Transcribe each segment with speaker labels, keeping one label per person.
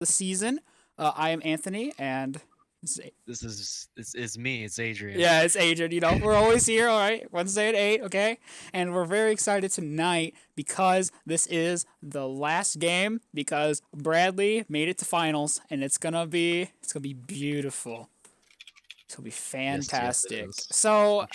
Speaker 1: the season. I am Anthony, and
Speaker 2: This is me. It's Adrian.
Speaker 1: yeah, it's Adrian. We're always here, all right? Wednesday at 8, okay? And we're very excited tonight because this is the last game because Bradley made it to finals and it's gonna be beautiful. It's gonna be
Speaker 2: Yes, it
Speaker 1: fantastic.
Speaker 2: is.
Speaker 1: So,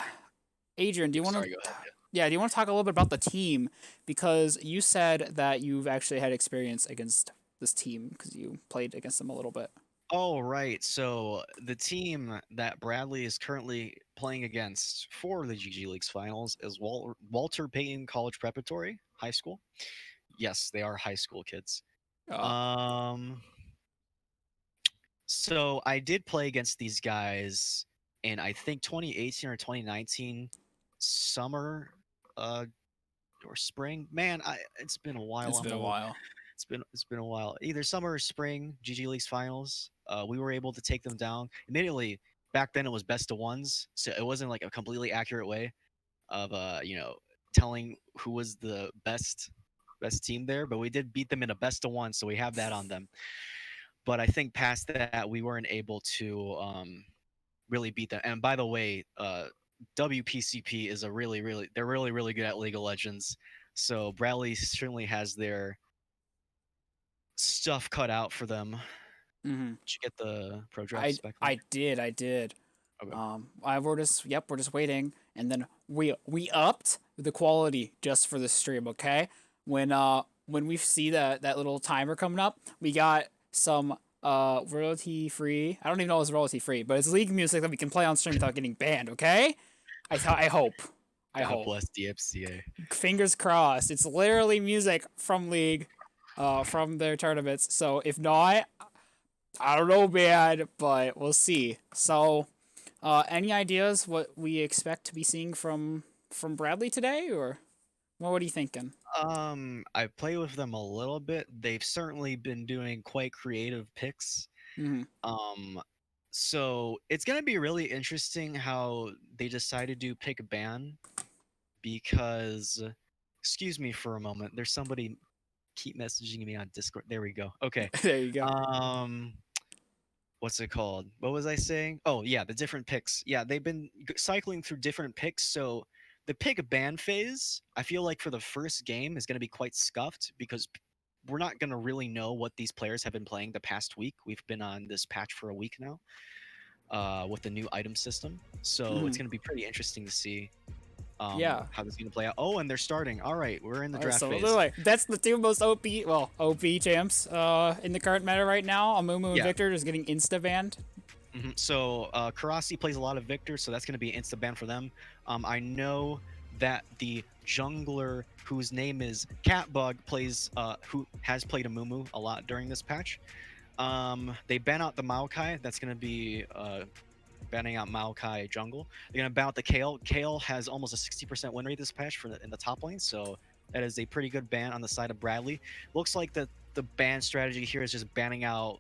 Speaker 1: Adrian, do you want
Speaker 2: Sorry,
Speaker 1: to
Speaker 2: go ahead.
Speaker 1: yeah, do you want to talk a little bit about the team because you said that you've actually had experience against this team because you played against them a little bit.
Speaker 2: Oh, right. So the team that Bradley is currently playing against for the GG Leagues finals is Walter Payton College Preparatory High School. Yes, they are high school kids.
Speaker 1: Uh,
Speaker 2: Um, so I did play against these guys in I think 2018 or 2019 summer, uh, or spring. Man, it's been a while.
Speaker 1: it's
Speaker 2: I'm
Speaker 1: been a
Speaker 2: old.
Speaker 1: while.
Speaker 2: It's been a while. Either summer or spring, GG Leagues finals. We were able to take them down immediately. Back then, it was best of ones, so it wasn't like a completely accurate way of telling who was the best team there. But we did beat them in a best of one, so we have that on them. But I think past that, we weren't able to really beat them. And by the way, WPCP is a they're really good at League of Legends. So Bradley certainly has their stuff cut out for them.
Speaker 1: Hmm.
Speaker 2: Did you get the pro
Speaker 1: I
Speaker 2: drafts back then?
Speaker 1: I did.
Speaker 2: Okay.
Speaker 1: We're just waiting, and then we upped the quality just for the stream. Okay, when we see that little timer coming up, we got some royalty free. I don't even know if it's royalty free, but it's league music that we can play on stream without getting banned. Okay, I hope. I
Speaker 2: God
Speaker 1: hope.
Speaker 2: bless DFCA.
Speaker 1: Fingers crossed. It's literally music from League, from their tournaments. So if not, I don't know, man, but we'll see. So, any ideas what we expect to be seeing from Bradley today, or what are you thinking?
Speaker 2: I play with them a little bit. They've certainly been doing quite creative picks.
Speaker 1: Mm-hmm.
Speaker 2: Um, so it's gonna be really interesting how they decide to do pick a ban because, excuse me for a moment. There's somebody keep messaging me on Discord. There we go. Okay.
Speaker 1: There you go.
Speaker 2: Um, what's it called? What was I saying? Oh yeah, the different picks. Yeah, they've been cycling through different picks. So the pick ban phase, I feel like for the first game is going to be quite scuffed because we're not going to really know what these players have been playing the past week. We've been on this patch for a week now, with the new item system. So
Speaker 1: Mm-hmm.
Speaker 2: it's going to be pretty interesting to see
Speaker 1: Yeah.
Speaker 2: how this is going to play out. Oh, and they're starting. All right, we're in the
Speaker 1: Alright,
Speaker 2: draft
Speaker 1: so
Speaker 2: phase.
Speaker 1: literally, that's the two most OP champs in the current meta right now. Amumu and
Speaker 2: Yeah.
Speaker 1: Victor is getting insta banned.
Speaker 2: So Karasi plays a lot of Victor, so that's going to be insta ban for them. I know that the jungler whose name is Catbug plays who has played a Mumu a lot during this patch. They ban out the Maokai. That's going to be banning out Maokai jungle. They're going to ban out the Kale. Kale has almost a 60% win rate this patch in the top lane, so that is a pretty good ban on the side of Bradley. Looks like the ban strategy here is just banning out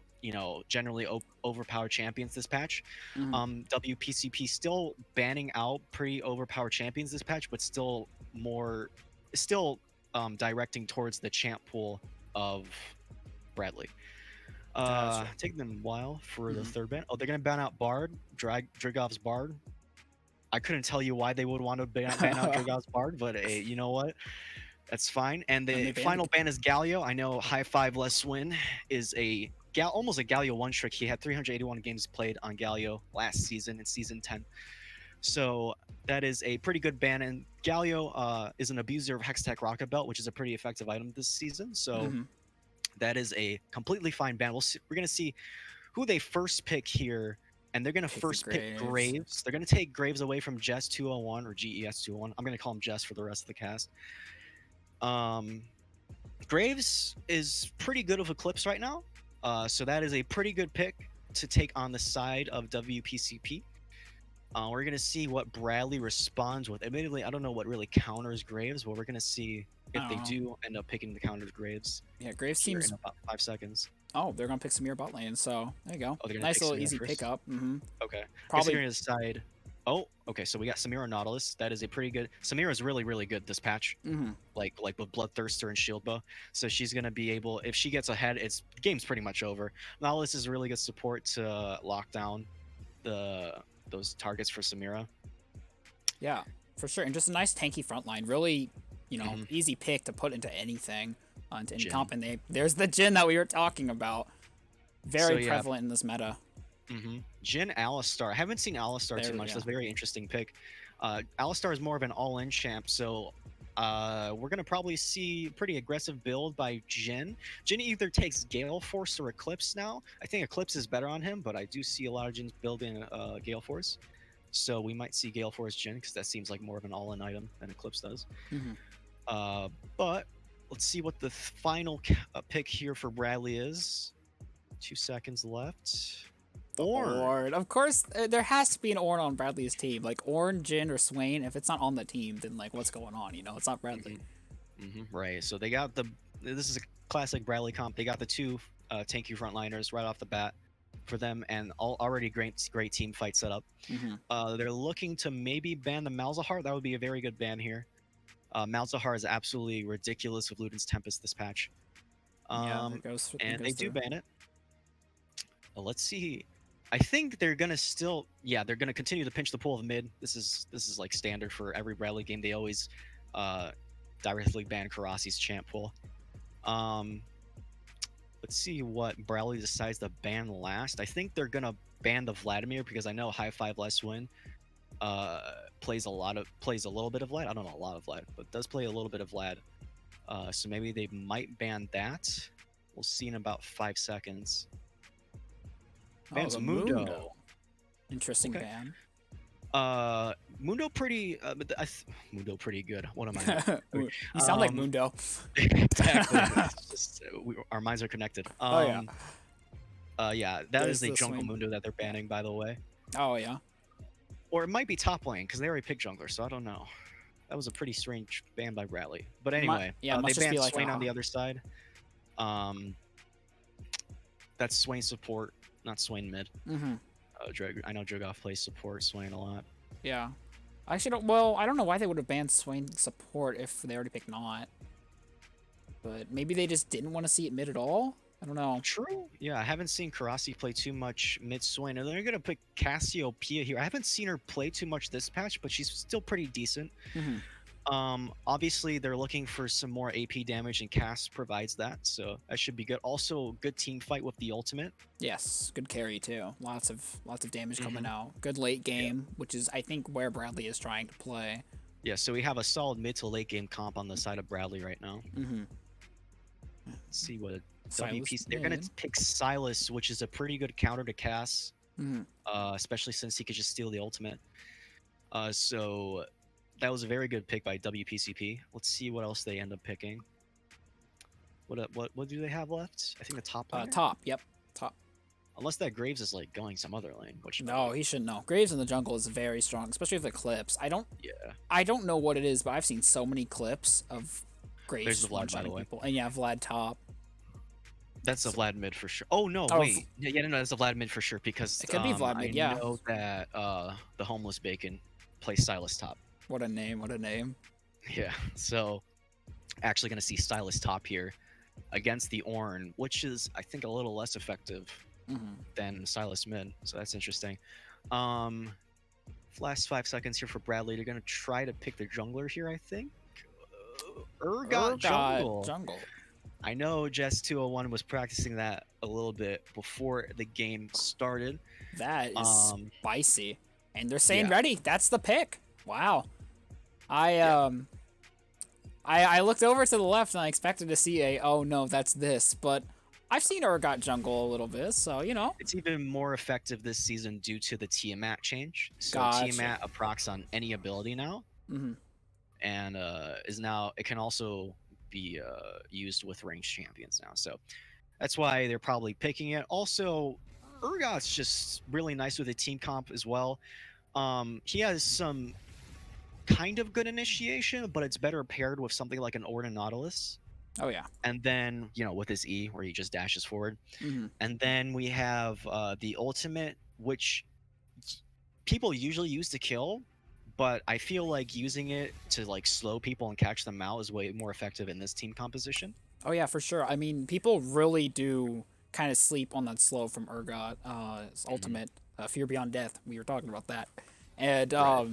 Speaker 2: generally overpowered champions this patch.
Speaker 1: Mm-hmm.
Speaker 2: WPCP still banning out pretty overpowered champions this patch, but still directing towards the champ pool of Bradley.
Speaker 1: Gotcha.
Speaker 2: Taking them a while for the
Speaker 1: Mm-hmm.
Speaker 2: third ban. Oh, they're gonna ban out Bard, Drigov's Bard. I couldn't tell you why they would want to ban out Drigov's Bard, but you know what? That's fine. And
Speaker 1: And
Speaker 2: the
Speaker 1: they banned
Speaker 2: final
Speaker 1: it.
Speaker 2: ban is Galio. I know high five less win is almost a Galio one trick. He had 381 games played on Galio last season in season 10. So that is a pretty good ban. And Galio is an abuser of Hextech Rocket Belt, which is a pretty effective item this season. So
Speaker 1: Mm-hmm.
Speaker 2: that is a completely fine ban. We're gonna see who they first pick here. And they're going to
Speaker 1: Take the
Speaker 2: first pick
Speaker 1: graves.
Speaker 2: Graves. They're going to take Graves away from Jess 201 or GES 201. I'm going to call him Jess for the rest of the cast. Um, Graves is pretty good of Eclipse right now. So that is a pretty good pick to take on the side of WPCP. We're going to see what Bradley responds with. Admittedly, I don't know what really counters Graves, but we're going to see
Speaker 1: I
Speaker 2: if
Speaker 1: don't
Speaker 2: they
Speaker 1: know.
Speaker 2: do end up picking the countered Graves
Speaker 1: Yeah, Graves
Speaker 2: here
Speaker 1: seems.
Speaker 2: in about 5 seconds.
Speaker 1: Oh, they're gonna pick Samir bot lane. So there you go.
Speaker 2: Oh, they're going to
Speaker 1: Nice
Speaker 2: pick
Speaker 1: little
Speaker 2: Samir
Speaker 1: easy
Speaker 2: first?
Speaker 1: pickup. Mm-hmm.
Speaker 2: Okay. I guess
Speaker 1: Probably
Speaker 2: you're going to decide. Oh, okay. So we got Samira Nautilus. That is a pretty good. Samira is really, really good this patch.
Speaker 1: Mm-hmm.
Speaker 2: Like with Bloodthirster and Shield Bow. So she's gonna be able. If she gets ahead, it's game's pretty much over. Nautilus is really good support to lock down those targets for Samira.
Speaker 1: Yeah, for sure. And just a nice tanky front line. Really, easy pick to put into anything, into any
Speaker 2: Jhin.
Speaker 1: comp. And there's the Jhin that we were talking about. Very
Speaker 2: So,
Speaker 1: prevalent in this meta.
Speaker 2: Jhin Alistar. I haven't seen Alistar too much.
Speaker 1: Yeah.
Speaker 2: That's a very interesting pick. Alistar is more of an all-in champ, so we're gonna probably see pretty aggressive build by Jhin. Jhin either takes Gale Force or Eclipse now. I think Eclipse is better on him, but I do see a lot of Jins building Gale Force. So we might see Gale Force Jhin because that seems like more of an all-in item than Eclipse does. But let's see what the final pick here for Bradley is. 2 seconds left.
Speaker 1: Ornn. Of course, there has to be an Ornn on Bradley's team. Like Ornn, Jhin, or Swain. If it's not on the team, then like what's going on? It's not Bradley.
Speaker 2: Right. So they got this is a classic Bradley comp. They got the two tanky frontliners right off the bat for them, and already great team fight setup. They're looking to maybe ban the Malzahar. That would be a very good ban here. Malzahar is absolutely ridiculous with Luden's Tempest this patch. And they do ban it. Let's see. I think they're gonna they're gonna continue to pinch the pool of mid. This is like standard for every Bradley game. They always directly ban Karasi's champ pool. Let's see what Bradley decides to ban last. I think they're gonna ban the Vladimir because I know High Five Less Win plays a little bit of Vlad. I don't know a lot of Vlad, but does play a little bit of Vlad. So maybe they might ban that. We'll see in about 5 seconds. Bans Mundo.
Speaker 1: Interesting ban.
Speaker 2: Mundo pretty Mundo pretty good. What am I?
Speaker 1: You sound like Mundo.
Speaker 2: Exactly. Our minds are connected.
Speaker 1: Yeah,
Speaker 2: that is a jungle Mundo that they're banning, by the way.
Speaker 1: Oh yeah.
Speaker 2: Or it might be top lane because they already picked jungler, so I don't know. That was a pretty strange ban by Bradley. But anyway, they banned Swain on the other side. That's Swain support, not Swain mid. I know Drigov plays support Swain a lot.
Speaker 1: Yeah. I don't know why they would have banned Swain support if they already picked not. But maybe they just didn't want to see it mid at all? I don't know.
Speaker 2: True. Yeah, I haven't seen Karasi play too much mid Swain. And they're going to pick Cassiopeia here. I haven't seen her play too much this patch, but she's still pretty decent. Obviously, they're looking for some more AP damage, and Cass provides that, so that should be good. Also, good team fight with the ultimate.
Speaker 1: Yes, good carry too. Lots of damage coming out. Good late game, which is I think where Bradley is trying to play.
Speaker 2: Yeah, so we have a solid mid to late game comp on the side of Bradley right now. Let's see what WPC. They're gonna pick Silas, which is a pretty good counter to Cass, especially since he could just steal the ultimate. So that was a very good pick by WPCP. Let's see what else they end up picking. What do they have left? I think the top lane.
Speaker 1: Top, yep, top.
Speaker 2: Unless that Graves is like going some other lane, which
Speaker 1: no, he shouldn't know. Graves in the jungle is very strong, especially with the clips. I don't know what it is, but I've seen so many clips of Graves.
Speaker 2: There's the Vlad, by the way.
Speaker 1: And yeah, Vlad top.
Speaker 2: That's a Vlad mid for sure. Oh no, wait. No, that's a Vlad mid for sure because
Speaker 1: it could be Vlad mid.
Speaker 2: I know that the homeless bacon plays Silas top.
Speaker 1: What a name! What a name!
Speaker 2: Yeah. So, actually going to see Silas top here against the Ornn, which is I think a little less effective than Silas mid. So that's interesting. Last 5 seconds here for Bradley. They're going to try to pick the jungler here. I think. Urgot jungle. I know Jess 201 was practicing that a little bit before the game started.
Speaker 1: That is spicy, and they're saying ready. That's the pick. Wow. I looked over to the left and I expected to see oh no, that's this, but I've seen Urgot jungle a little bit, so
Speaker 2: it's even more effective this season due to the Tiamat change. So Tiamat procs on any ability now, and it can also be used with ranged champions now. So that's why they're probably picking it. Also, Urgot's just really nice with a team comp as well. He has some kind of good initiation, but it's better paired with something like an Ornn Nautilus.
Speaker 1: Oh yeah.
Speaker 2: And then with his E where he just dashes forward. And then we have the ultimate, which people usually use to kill, but I feel like using it to like slow people and catch them out is way more effective in this team composition.
Speaker 1: Oh yeah, for sure. I mean, people really do kind of sleep on that slow from Urgot, his
Speaker 2: Hmm.
Speaker 1: ultimate, Fear Beyond Death. We were talking about that, and
Speaker 2: Right.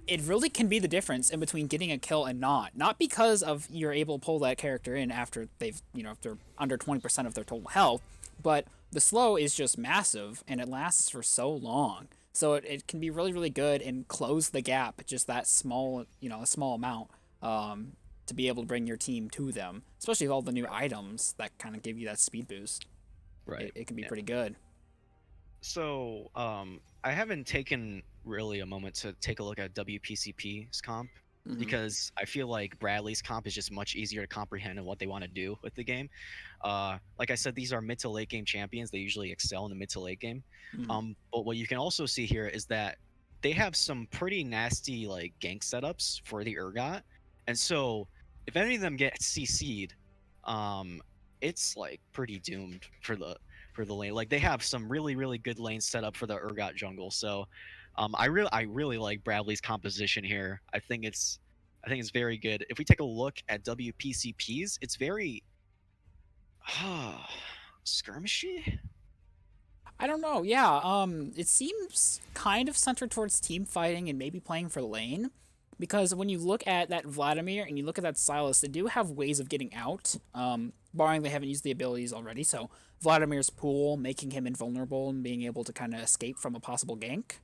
Speaker 1: it really can be the difference in between getting a kill and not. Not because of you're able to pull that character in after they've if they're under 20% of their total health, but the slow is just massive and it lasts for so long. So it can be really really good and close the gap just that small a small amount. Um, to be able to bring your team to them, especially with all the new items that kind of give you that speed boost.
Speaker 2: Right.
Speaker 1: It can be
Speaker 2: Yeah.
Speaker 1: pretty good.
Speaker 2: So, I haven't taken really a moment to take a look at WPCP's comp
Speaker 1: Mm-hmm.
Speaker 2: because I feel like Bradley's comp is just much easier to comprehend and what they want to do with the game. Like I said, these are mid to late game champions. They usually excel in the mid to late game.
Speaker 1: Mm-hmm.
Speaker 2: But what you can also see here is that they have some pretty nasty like gank setups for the Urgot, and so if any of them get CC'd, um, it's like pretty doomed for the lane. Like they have some really really good lanes set up for the Urgot jungle. So I really like Bradley's composition here. I think it's very good. If we take a look at WPCP's, it's very skirmishy.
Speaker 1: I don't know. Yeah, it seems kind of centered towards team fighting and maybe playing for lane, because when you look at that Vladimir and you look at that Silas, they do have ways of getting out. Barring they haven't used the abilities already. So Vladimir's pool making him invulnerable and being able to kind of escape from a possible gank,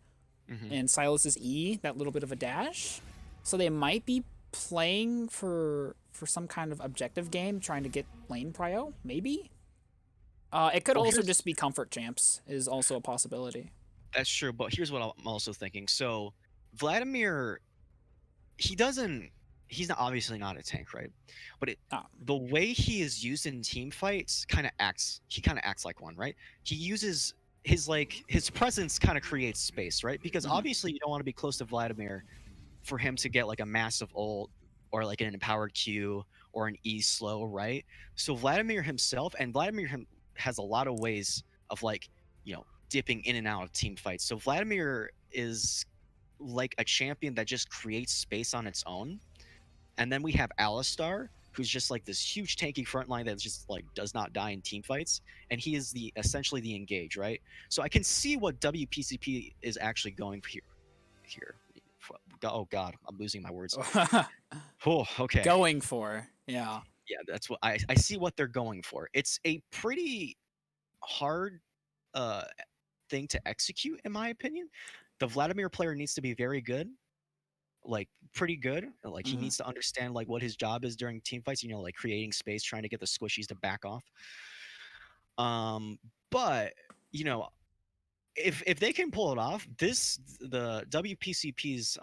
Speaker 2: Hmm.
Speaker 1: and Silas's E, that little bit of a dash. So they might be playing for some kind of objective game, trying to get lane prio, maybe. It could
Speaker 2: Well,
Speaker 1: also
Speaker 2: here's
Speaker 1: just be comfort champs is also a possibility.
Speaker 2: that's true, but here's what I'm also thinking. So Vladimir, he doesn't. He's not obviously not a tank, right? But
Speaker 1: Ah,
Speaker 2: the way he is used in team fights kind of acts. He kind of acts like one, right? He uses his presence kind of creates space, right? Because
Speaker 1: mhm.
Speaker 2: obviously you don't want to be close to Vladimir for him to get like a massive ult or like an empowered Q or an E slow, right? So Vladimir himself and has a lot of ways of like, dipping in and out of team fights. So Vladimir is like a champion that just creates space on its own. And then we have Alistar, who's just like this huge tanky front line that just like does not die in team fights, and he is the essentially the engage, right? So I can see what WPCP is actually going for here. Oh God, I'm losing my words. Oh, okay.
Speaker 1: Going for, yeah.
Speaker 2: Yeah, that's what I see what they're going for. It's a pretty hard uh thing to execute, in my opinion. The Vladimir player needs to be very good, like pretty good. Like he
Speaker 1: Mhm.
Speaker 2: needs to understand like what his job is during team fights. Like creating space, trying to get the squishies to back off. Um, but you know, if they can pull it off, the WPCP's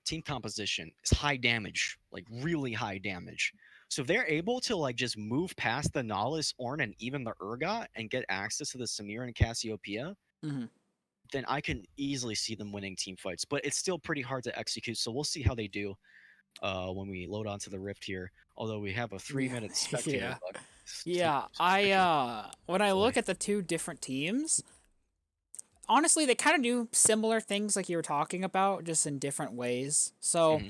Speaker 2: team composition is high damage, like really high damage. So if they're able to like just move past the Nahlis, Ornn, and even the Urgot and get access to the Samira and Cassiopeia,
Speaker 1: Mhm.
Speaker 2: then I can easily see them winning team fights. But it's still pretty hard to execute. So we'll see how they do when we load onto the Rift here. Although we have a
Speaker 1: We
Speaker 2: 3 minute spectator
Speaker 1: yeah.
Speaker 2: bug.
Speaker 1: Yeah,
Speaker 2: Spectator
Speaker 1: when I
Speaker 2: delay.
Speaker 1: look at the two different teams, honestly, they kind of do similar things like you were talking about, just in different ways. So,
Speaker 2: Hmm.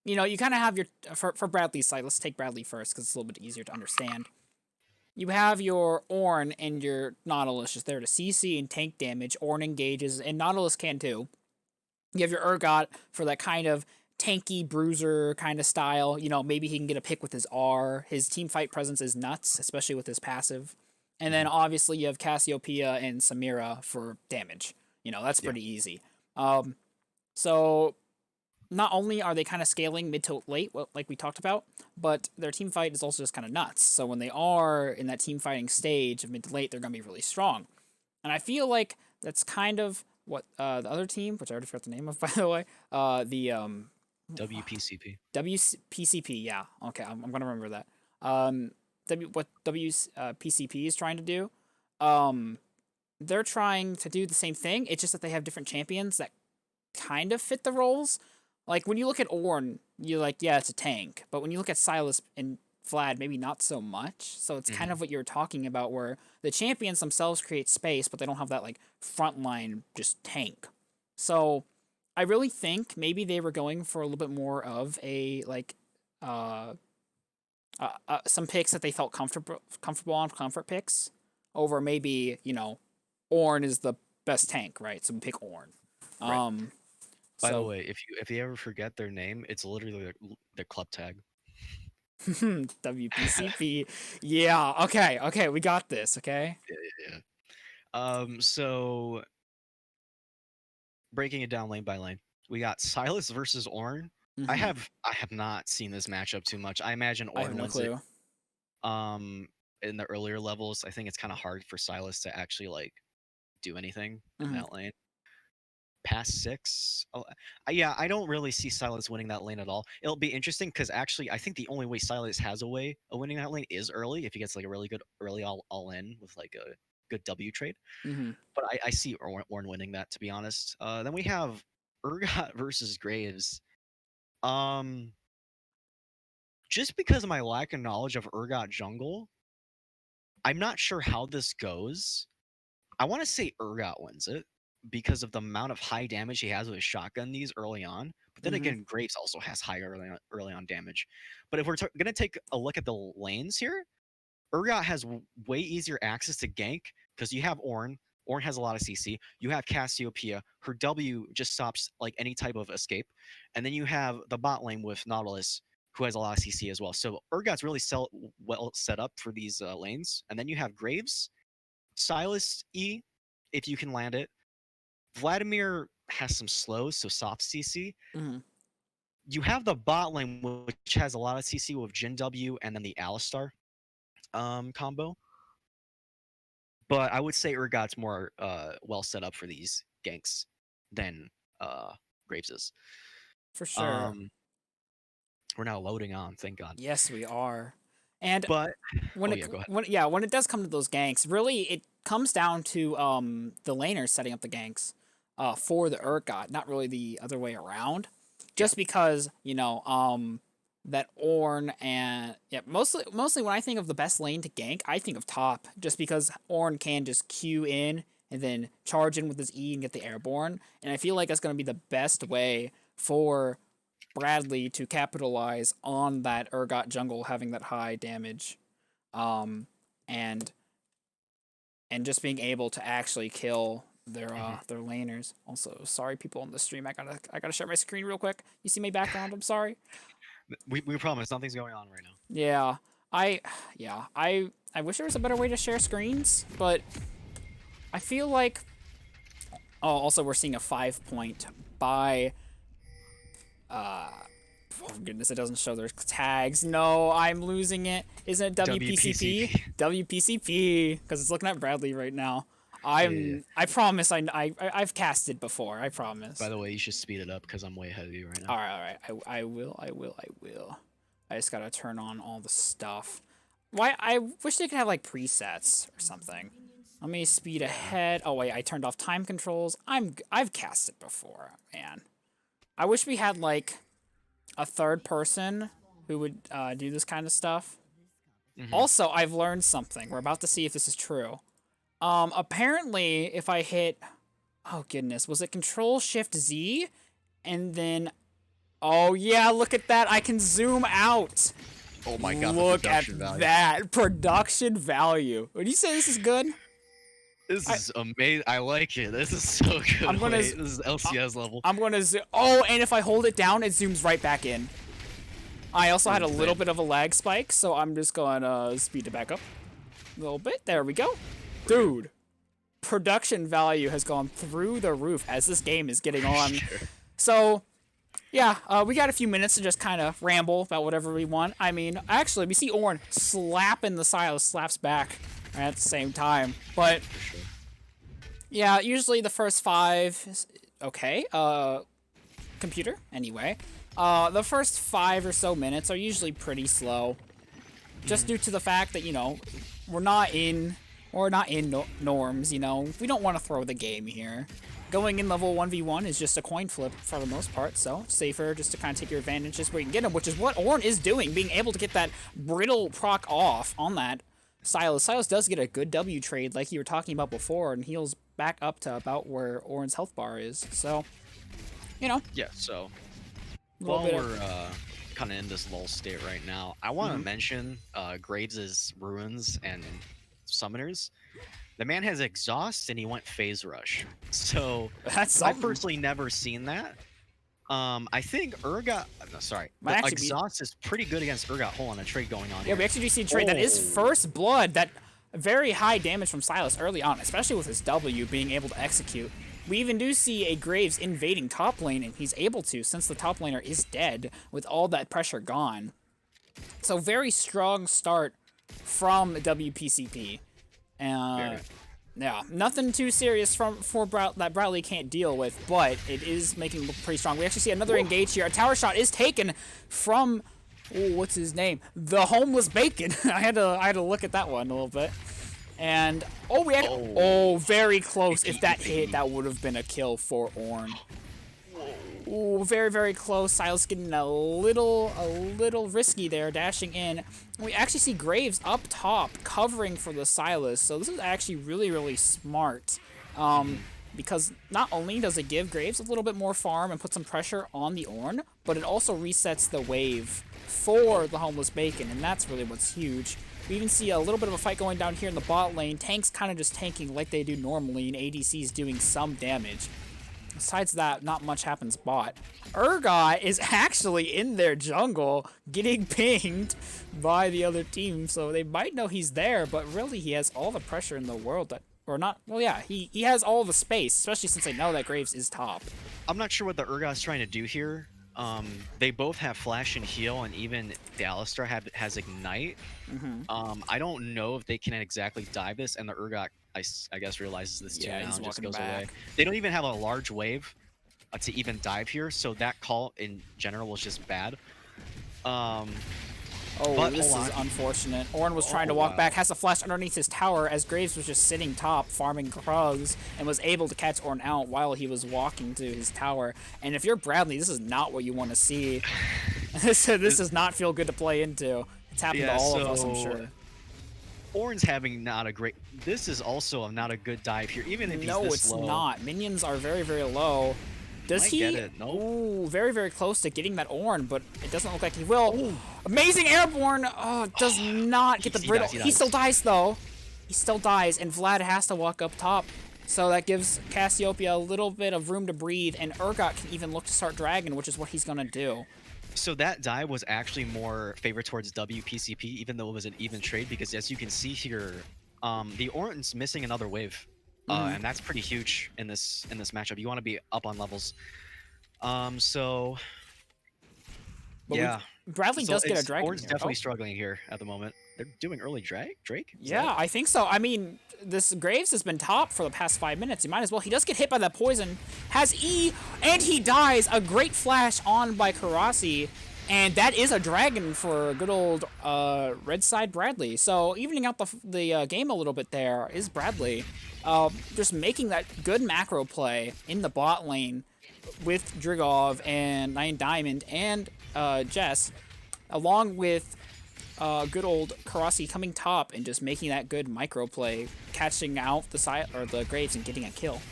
Speaker 1: you kind of have your for Bradley's side. Let's take Bradley first because it's a little bit easier to understand. You have your Ornn and your Nautilus just there to CC and tank damage. Ornn engages, and Nautilus can too. You have your Urgot for that kind of tanky bruiser kind of style. Maybe he can get a pick with his R. His team fight presence is nuts, especially with his passive. And then
Speaker 2: Hmm.
Speaker 1: obviously you have Cassiopeia and Samira for damage. That's
Speaker 2: Yeah.
Speaker 1: pretty easy. Um, so not only are they kind of scaling mid to late, like we talked about, but their team fight is also just kind of nuts. So when they are in that team fighting stage of mid to late, they're going to be really strong. And I feel like that's kind of what the other team, which I already forgot the name of, by the way, the
Speaker 2: WPCP.
Speaker 1: WPCP. Yeah, okay, I'm gonna remember that. What WPCP is trying to do. Um, they're trying to do the same thing. It's just that they have different champions that kind of fit the roles. Like when you look at Ornn, you're like, yeah, it's a tank. But when you look at Silas and Vlad, maybe not so much. So it's kind of what you were talking about, where the champions themselves create space, but they don't have that like frontline just tank. So I really think maybe they were going for a little bit more of a like some picks that they felt comfortable on, comfort picks, over maybe, you know, Ornn is the best tank, right? So we pick Ornn.
Speaker 2: Right. By the
Speaker 1: So
Speaker 2: way, if you ever forget their name, it's literally their club tag.
Speaker 1: WPCP. Yeah, okay, we got this, okay?
Speaker 2: Yeah. So breaking it down lane by lane, we got Silas versus Ornn. I
Speaker 1: Mhm.
Speaker 2: have not seen this matchup too much. I imagine
Speaker 1: I have
Speaker 2: Ornn
Speaker 1: no
Speaker 2: wins it.
Speaker 1: clue.
Speaker 2: In the earlier levels, I think it's kind of hard for Silas to actually like do anything in
Speaker 1: Mhm.
Speaker 2: that lane. Past 6, oh, yeah, I don't really see Silas winning that lane at all. It'll be interesting because actually, I think the only way Silas has a way of winning that lane is early, if he gets like a really good early all in with like a good W trade.
Speaker 1: Mhm.
Speaker 2: But I see Ornn winning that, to be honest. Then we have Urgot versus Graves. Um, just because of my lack of knowledge of Urgot jungle, I'm not sure how this goes. I want to say Urgot wins it because of the amount of high damage he has with his shotgun these early on. But then
Speaker 1: Mhm.
Speaker 2: again, Graves also has high early on damage. But if we're going to take a look at the lanes here, Urgot has way easier access to gank because you have Ornn. Ornn has a lot of CC. You have Cassiopeia. Her W just stops like any type of escape. And then you have the bot lane with Nautilus, who has a lot of CC as well. So Urgot's really well set up for these lanes. And then you have Graves, Silas E, if you can land it. Vladimir has some slows, so soft CC.
Speaker 1: Mhm.
Speaker 2: You have the bot lane, which has a lot of CC with Jin W and then the Alistar combo. But I would say Urgot's more well set up for these ganks than Graves is.
Speaker 1: For sure.
Speaker 2: Um, we're now loading on, thank God.
Speaker 1: Yes, we are. And
Speaker 2: But
Speaker 1: when
Speaker 2: oh
Speaker 1: it
Speaker 2: yeah, go ahead.
Speaker 1: when it does come to those ganks, really it comes down to the laners setting up the ganks for the Urgot, not really the other way around.
Speaker 2: Yeah.
Speaker 1: Just because, you know, that Ornn and yeah, mostly when I think of the best lane to gank, I think of top, just because Ornn can just Q in and then charge in with his E and get the airborne, and I feel like that's going to be the best way for Bradley to capitalize on that Urgot jungle having that high damage, um, and just being able to actually kill their laners. Also, sorry people on the stream, I gotta share my screen real quick. You see my background? I'm sorry.
Speaker 2: We promise nothing's going on right now.
Speaker 1: Yeah, I yeah I wish there was a better way to share screens, but I feel like. Oh, also we're seeing a 5-point by. Oh goodness, it doesn't show their tags. No, I'm losing it. Isn't it WPCP? WPCP, because it's looking at Bradley right now.
Speaker 2: Yeah.
Speaker 1: I promise. I've casted before. I promise.
Speaker 2: By the way, you should speed it up because I'm way ahead of you right now.
Speaker 1: All right. I will. I just gotta turn on all the stuff. Why? I wish they could have like presets or something. Let me speed ahead. Oh wait, I turned off time controls. I've casted before, man. I wish we had like a third person who would do this kind of stuff. Also, I've learned something. We're about to see if this is true. Apparently, if I hit, oh goodness, was it Control Shift Z, and then, oh yeah, look at that, I can zoom out.
Speaker 2: Oh my god,
Speaker 1: Look at that production value. Would you say this is good?
Speaker 2: This is amazing. I like it. This is so good.
Speaker 1: I'm gonna.
Speaker 2: This is LCS level.
Speaker 1: I'm gonna. Oh, and if I hold it down, it zooms right back in. I also had a little bit of a lag spike, so I'm just gonna speed it back up a little bit. There we go, dude. Production value has gone through the roof as this game is getting on. So, yeah, we got a few minutes to just kind of ramble about whatever we want. I mean, actually, we see Ornn slapping the Silas slaps back at the same time, but yeah, usually the first 5 is okay. Computer, anyway. The first 5 or so minutes are usually pretty slow, just due to the fact that, you know, we're not in norms, you know. We don't want to throw the game here. going in level 1v1 is just a coin flip for the most part, so safer just to kind of take your advantage just where you can get him, which is what Ornn is doing, being able to get that brittle proc off on that Sylas. Sylas does get a good W trade like you were talking about before and heals back up to about where Ornn's health bar is, so, you know.
Speaker 2: Yeah, so while we're kind of in this lull state right now, I want to mention Graves' ruins and summoners. The man has exhaust and he went phase rush. So
Speaker 1: That's
Speaker 2: I've personally never seen that. I think Urgot, no, sorry, the exhaust is pretty good against Urgot. Hold on, a trade going on here.
Speaker 1: Yeah, we actually do see a trade that is first blood, that very high damage from Sylas early on, especially with his W being able to execute. We even do see a Graves invading top lane, and he's able to since the top laner is dead with all that pressure gone. So very strong start from WPCP. Yeah, nothing too serious that Bradley can't deal with, but it is making him look pretty strong. We actually see another engage here. A tower shot is taken from, what's his name? The Homeless Bacon. I had to look at that one a little bit. And very close. If that hit, that would have been a kill for Ornn. Ooh, very, very close. Sylas getting a little risky there, dashing in. We actually see Graves up top covering for the Sylas, so this is actually really, really smart. Because not only does it give Graves a little bit more farm and put some pressure on the Ornn, but it also resets the wave for the Homeless Bacon, and that's really what's huge. We even see a little bit of a fight going down here in the bot lane. Tanks kind of just tanking like they do normally, and ADC's doing some damage. Besides that, not much happens bot. Urgot is actually in their jungle getting pinged by the other team, so they might know he's there, but really he has all the pressure in the world that, or not, well yeah, he has all the space, especially since they know that Graves is top.
Speaker 2: I'm not sure what the Urgot's trying to do here. They both have flash and heal, and even the Alistar has ignite. I don't know if they can exactly dive this, and the Urgot, I guess, realizes this too now and just goes away. They don't even have a large wave to even dive here, so that call in general was just bad.
Speaker 1: This is unfortunate. Ornn was trying to walk back, has a flash underneath his tower as Graves was just sitting top farming Krugs and was able to catch Ornn out while he was walking to his tower. And if you're Bradley, this is not what you want to see. This does not feel good to play into. It's happened to all of us, I'm sure.
Speaker 2: Ornn's having not a great... This is also not a good dive here, even if he's this low.
Speaker 1: No, it's not. Minions are very, very low. Does he?
Speaker 2: Get it? Nope.
Speaker 1: Ooh, very, very close to getting that Ornn, but it doesn't look like he will. Ooh. Amazing airborne! Oh, does not get the brittle. He still dies, though. He still dies, and Vlad has to walk up top. So that gives Cassiopeia a little bit of room to breathe, and Urgot can even look to start Dragon, which is what he's going to do.
Speaker 2: So that dive was actually more favored towards WPCP, even though it was an even trade, because as you can see here, the Ornn's missing another wave. And that's pretty huge in this matchup. You want to be up on levels. Yeah.
Speaker 1: Bradley does get a Dragon.
Speaker 2: Ornn's definitely struggling here at the moment. They're doing early Drake?
Speaker 1: Yeah, I think so. I mean, this Graves has been top for the past 5 minutes. He might as well. He does get hit by that poison. Has E, and he dies. A great flash on by Karasi. And that is a Dragon for good old red side Bradley. So evening out the game a little bit there is Bradley. Just making that good macro play in the bot lane with Drigov and NyanDiamond and Jess, along with good old Karasi coming top and just making that good micro play, catching out the Graves and getting a kill.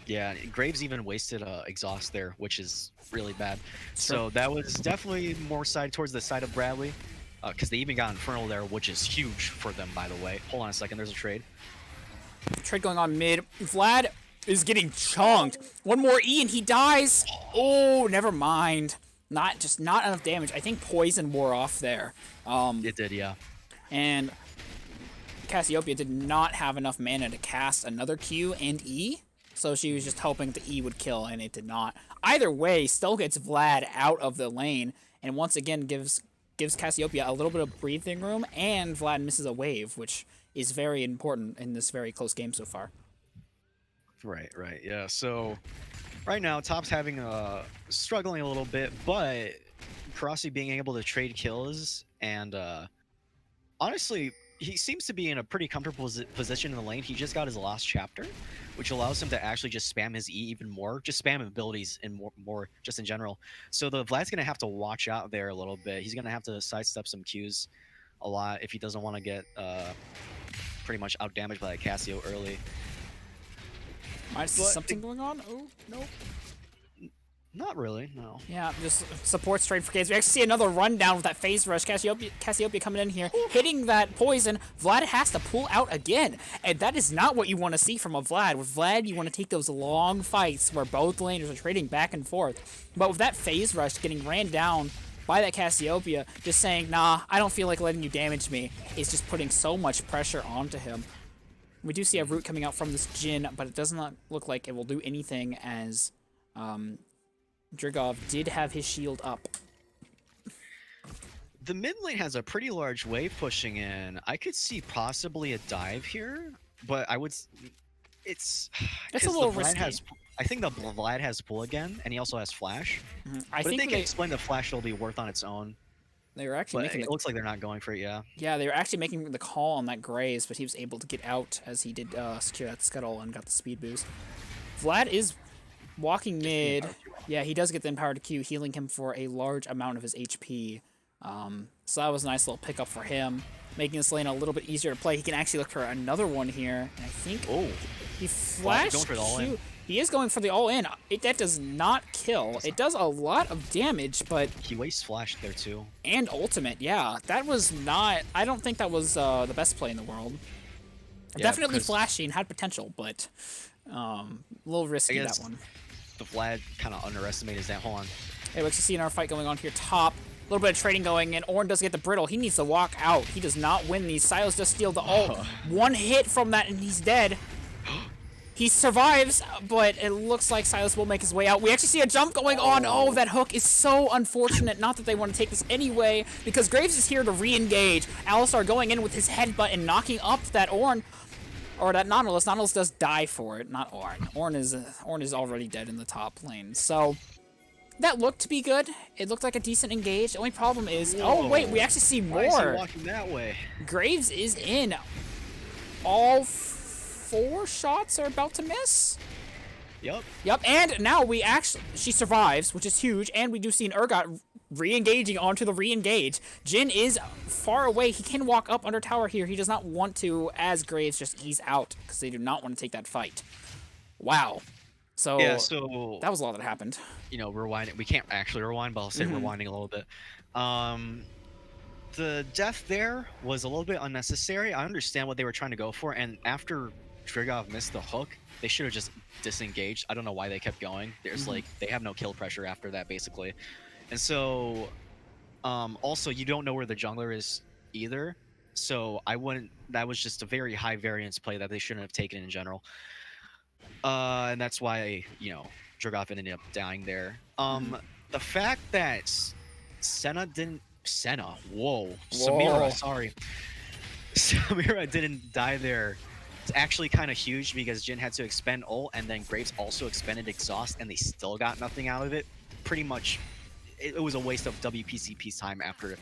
Speaker 2: Yeah, Graves even wasted exhaust there, which is really bad. So that was definitely more side towards the side of Bradley, because they even got Infernal there, which is huge for them, by the way. Hold on a second, there's a trade.
Speaker 1: Trade going on mid. Vlad is getting chunked. One more E and he dies. Oh, never mind. Not enough damage. I think poison wore off there.
Speaker 2: It did, yeah.
Speaker 1: And Cassiopeia did not have enough mana to cast another Q and E. So she was just hoping the E would kill, and it did not. Either way, still gets Vlad out of the lane, and once again gives Cassiopeia a little bit of breathing room, and Vlad misses a wave, which is very important in this very close game so far.
Speaker 2: Right, yeah. So right now, top's having struggling a little bit, but Karasi being able to trade kills, and honestly, he seems to be in a pretty comfortable position in the lane. He just got his last chapter, which allows him to actually just spam his E even more, just spam abilities and more just in general. So the Vlad's gonna have to watch out there a little bit. He's gonna have to sidestep some Qs a lot if he doesn't want to get pretty much out damaged by that Cassio early.
Speaker 1: Might see something going on. Oh no.
Speaker 2: Not really, no.
Speaker 1: Yeah, just support straight for Gaze. We actually see another rundown with that phase rush. Cassiopeia coming in here, hitting that poison. Vlad has to pull out again, and that is not what you want to see from a Vlad. With Vlad, you want to take those long fights where both laners are trading back and forth. But with that phase rush getting ran down by that Cassiopeia, just saying, nah, I don't feel like letting you damage me, is just putting so much pressure onto him. We do see a root coming out from this Jhin, but it does not look like it will do anything as Drigov did have his shield up.
Speaker 2: The mid lane has a pretty large wave pushing in. I could see possibly a dive here, but I would... It's
Speaker 1: a little risky.
Speaker 2: I think the Vlad has pull again, and he also has flash.
Speaker 1: I
Speaker 2: but
Speaker 1: think
Speaker 2: if they can explain the flash, it'll be worth on its own.
Speaker 1: They were actually making
Speaker 2: it looks like they're not going for it, yeah.
Speaker 1: Yeah, they were actually making the call on that Graves, but he was able to get out as he did secure that scuttle and got the speed boost. Vlad is walking mid. Yeah, he does get the empowered Q, healing him for a large amount of his HP. So that was a nice little pickup for him, making this lane a little bit easier to play. He can actually look for another one here, and I think he flashed Q. He is going for the all-in. That does not kill. It does a lot of damage, but...
Speaker 2: He wastes flash there, too.
Speaker 1: And ultimate, yeah. That was not... I don't think that was the best play in the world. Yeah, definitely flashy and had potential, but a little risky, that one.
Speaker 2: The Vlad kind of underestimated that. Hold on.
Speaker 1: Hey, we actually see another fight going on here top. A little bit of trading going in. Ornn does get the brittle. He needs to walk out. He does not win these. Silas does steal the ult. One hit from that and he's dead. He survives, but it looks like Silas will make his way out. We actually see a jump going on. Oh, that hook is so unfortunate. Not that they want to take this anyway, because Graves is here to re-engage. Alistar going in with his headbutt and knocking up that Ornn. Or that Nautilus. Nautilus does die for it, not Ornn. Ornn is already dead in the top lane. So that looked to be good. It looked like a decent engage. The only problem is, oh wait, we actually see more.
Speaker 2: Why is he walking that way?
Speaker 1: Graves is in. All 4 shots are about to miss. Yep, and now she survives, which is huge, and we do see an Urgot re-engaging onto the re-engage. Jhin is far away. He can walk up under tower here. He does not want to, as Graves just ease out, because they do not want to take that fight. Wow. So,
Speaker 2: yeah, so
Speaker 1: that was a lot that happened.
Speaker 2: You know, rewinding. We can't actually rewind, but I'll say rewinding a little bit. The death there was a little bit unnecessary. I understand what they were trying to go for, and after Drigov missed the hook, they should have just disengaged. I don't know why they kept going. There's like, they have no kill pressure after that, basically. And so, also, you don't know where the jungler is either. So I wouldn't, that was just a very high variance play that they shouldn't have taken in general. And that's why, you know, Drigov ended up dying there. The fact that Samira, sorry. Samira didn't die there. It's actually kind of huge because Jhin had to expend ult, and then Graves also expended exhaust, and they still got nothing out of it. Pretty much, it was a waste of WPCP's time after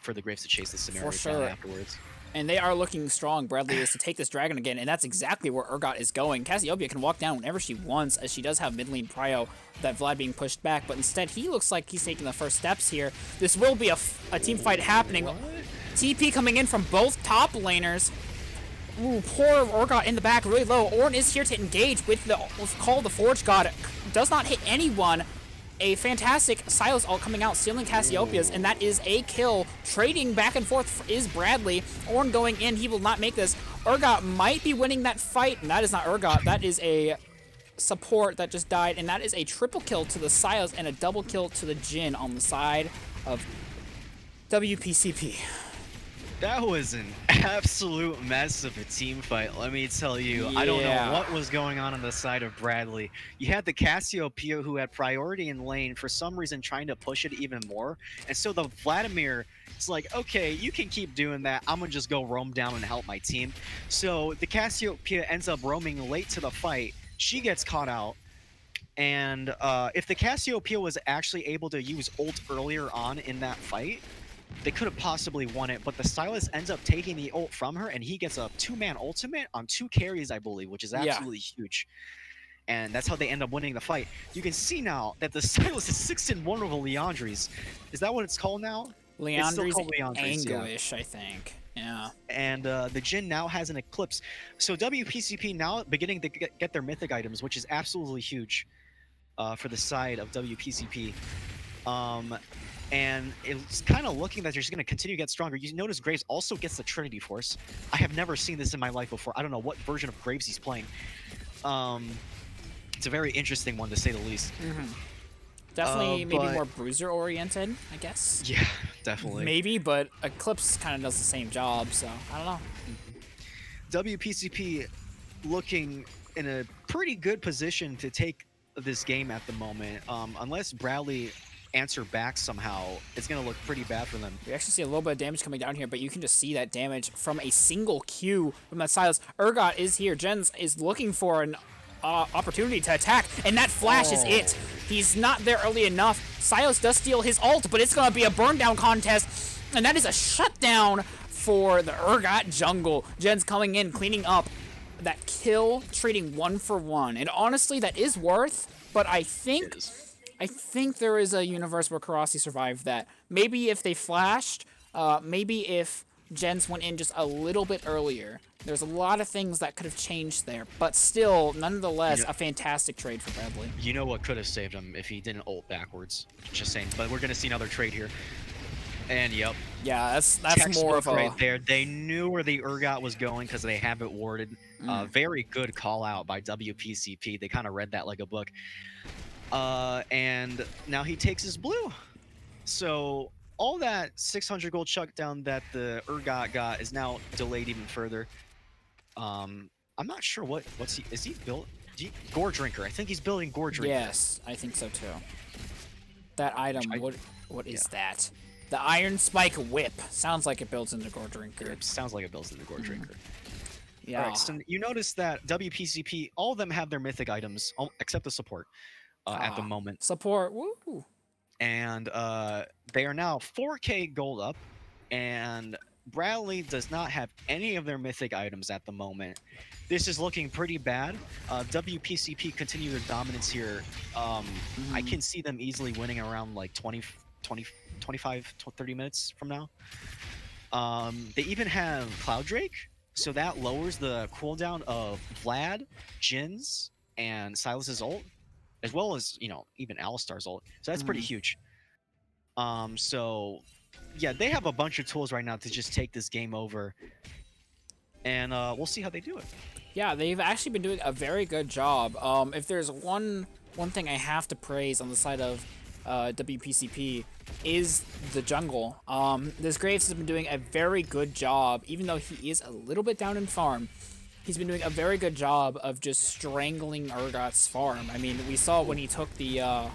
Speaker 2: for the Graves to chase the Samira down afterwards.
Speaker 1: And they are looking strong. Bradley is to take this dragon again, and that's exactly where Urgot is going. Cassiopeia can walk down whenever she wants, as she does have mid lane prio, that Vlad being pushed back, but instead he looks like he's taking the first steps here. This will be a team fight happening. What? TP coming in from both top laners. Ooh, poor Urgot in the back, really low. Ornn is here to engage with the Call of the Forge God. Does not hit anyone. A fantastic Silas ult coming out, stealing Cassiopeia's, and that is a kill. Trading back and forth is Bradley. Ornn going in, he will not make this. Urgot might be winning that fight, and that is not Urgot. That is a support that just died, and that is a triple kill to the Silas and a double kill to the Jhin on the side of WPCP.
Speaker 2: That was an absolute mess of a team fight, let me tell you. Yeah. I don't know what was going on the side of Bradley. You had the Cassiopeia, who had priority in lane, for some reason trying to push it even more. And so the Vladimir is like, okay, you can keep doing that. I'm going to just go roam down and help my team. So the Cassiopeia ends up roaming late to the fight. She gets caught out. And if the Cassiopeia was actually able to use ult earlier on in that fight, they could have possibly won it, but the Sylas ends up taking the ult from her, and he gets a 2-man ultimate on 2 carries, I believe, which is
Speaker 1: Yeah.
Speaker 2: absolutely huge. And that's how they end up winning the fight. You can see now that the Sylas is 6-1 with a Leandri's. Is that what it's called now? It's still
Speaker 1: Leandri's
Speaker 2: called Leandri's, yeah.
Speaker 1: Anguish, I think. Yeah.
Speaker 2: And the Jhin now has an Eclipse. So WPCP now beginning to get their mythic items, which is absolutely huge for the side of WPCP. And it's kind of looking that they're just going to continue to get stronger. You notice Graves also gets the Trinity Force. I have never seen this in my life before. I don't know what version of Graves he's playing. It's a very interesting one, to say the least.
Speaker 1: Definitely maybe more bruiser-oriented, I guess.
Speaker 2: Yeah, definitely.
Speaker 1: Maybe, but Eclipse kind of does the same job, so I don't know.
Speaker 2: WPCP looking in a pretty good position to take this game at the moment. Unless Bradley answer back somehow, it's going to look pretty bad for them.
Speaker 1: We actually see a little bit of damage coming down here, but you can just see that damage from a single Q from that Sylas. Urgot is here. Jens is looking for an opportunity to attack, and that flash is it. He's not there early enough. Sylas does steal his ult, but it's going to be a burn down contest, and that is a shutdown for the Urgot jungle. Jens coming in, cleaning up that kill, trading 1 for 1. And honestly, that is worth, but I think there is a universe where Karasi survived that. Maybe if they flashed, maybe if Jens went in just a little bit earlier. There's a lot of things that could have changed there, but still, nonetheless, a fantastic trade for Bradley.
Speaker 2: You know what could have saved him if he didn't ult backwards. Just saying. But we're going to see another trade here. And yep.
Speaker 1: Yeah, that's more of a...
Speaker 2: right there. They knew where the Urgot was going because they have it warded. Very good call out by WPCP. They kind of read that like a book. And now he takes his blue. So all that 600 gold chuck down that the Urgot got is now delayed even further. I'm not sure what's he is he built Gore Drinker. I think he's building Gore Drinker.
Speaker 1: Yes, I think so too. That item, what is that? The Iron Spike Whip. Sounds like it builds into Gore Drinker.
Speaker 2: It sounds like it builds into Gore Drinker.
Speaker 1: Yeah.
Speaker 2: All right, so you notice that WPCP, all of them have their mythic items, except the support at the moment.
Speaker 1: Support, woo!
Speaker 2: And they are now 4K gold up, and Bradley does not have any of their mythic items at the moment. This is looking pretty bad. WPCP continue their dominance here. I can see them easily winning around like 25, 30 minutes from now. They even have Cloud Drake, so that lowers the cooldown of Vlad, Jin's, and Sylas's ult, as well as, you know, even Alistar's ult. So that's pretty huge. So yeah, they have a bunch of tools right now to just take this game over, and we'll see how they do it.
Speaker 1: Yeah, they've actually been doing a very good job. If there's one thing I have to praise on the side of WPCP is the jungle. This Graves has been doing a very good job, even though he is a little bit down in farm. He's been doing a very good job of just strangling Urgot's farm. I mean, we saw when he took the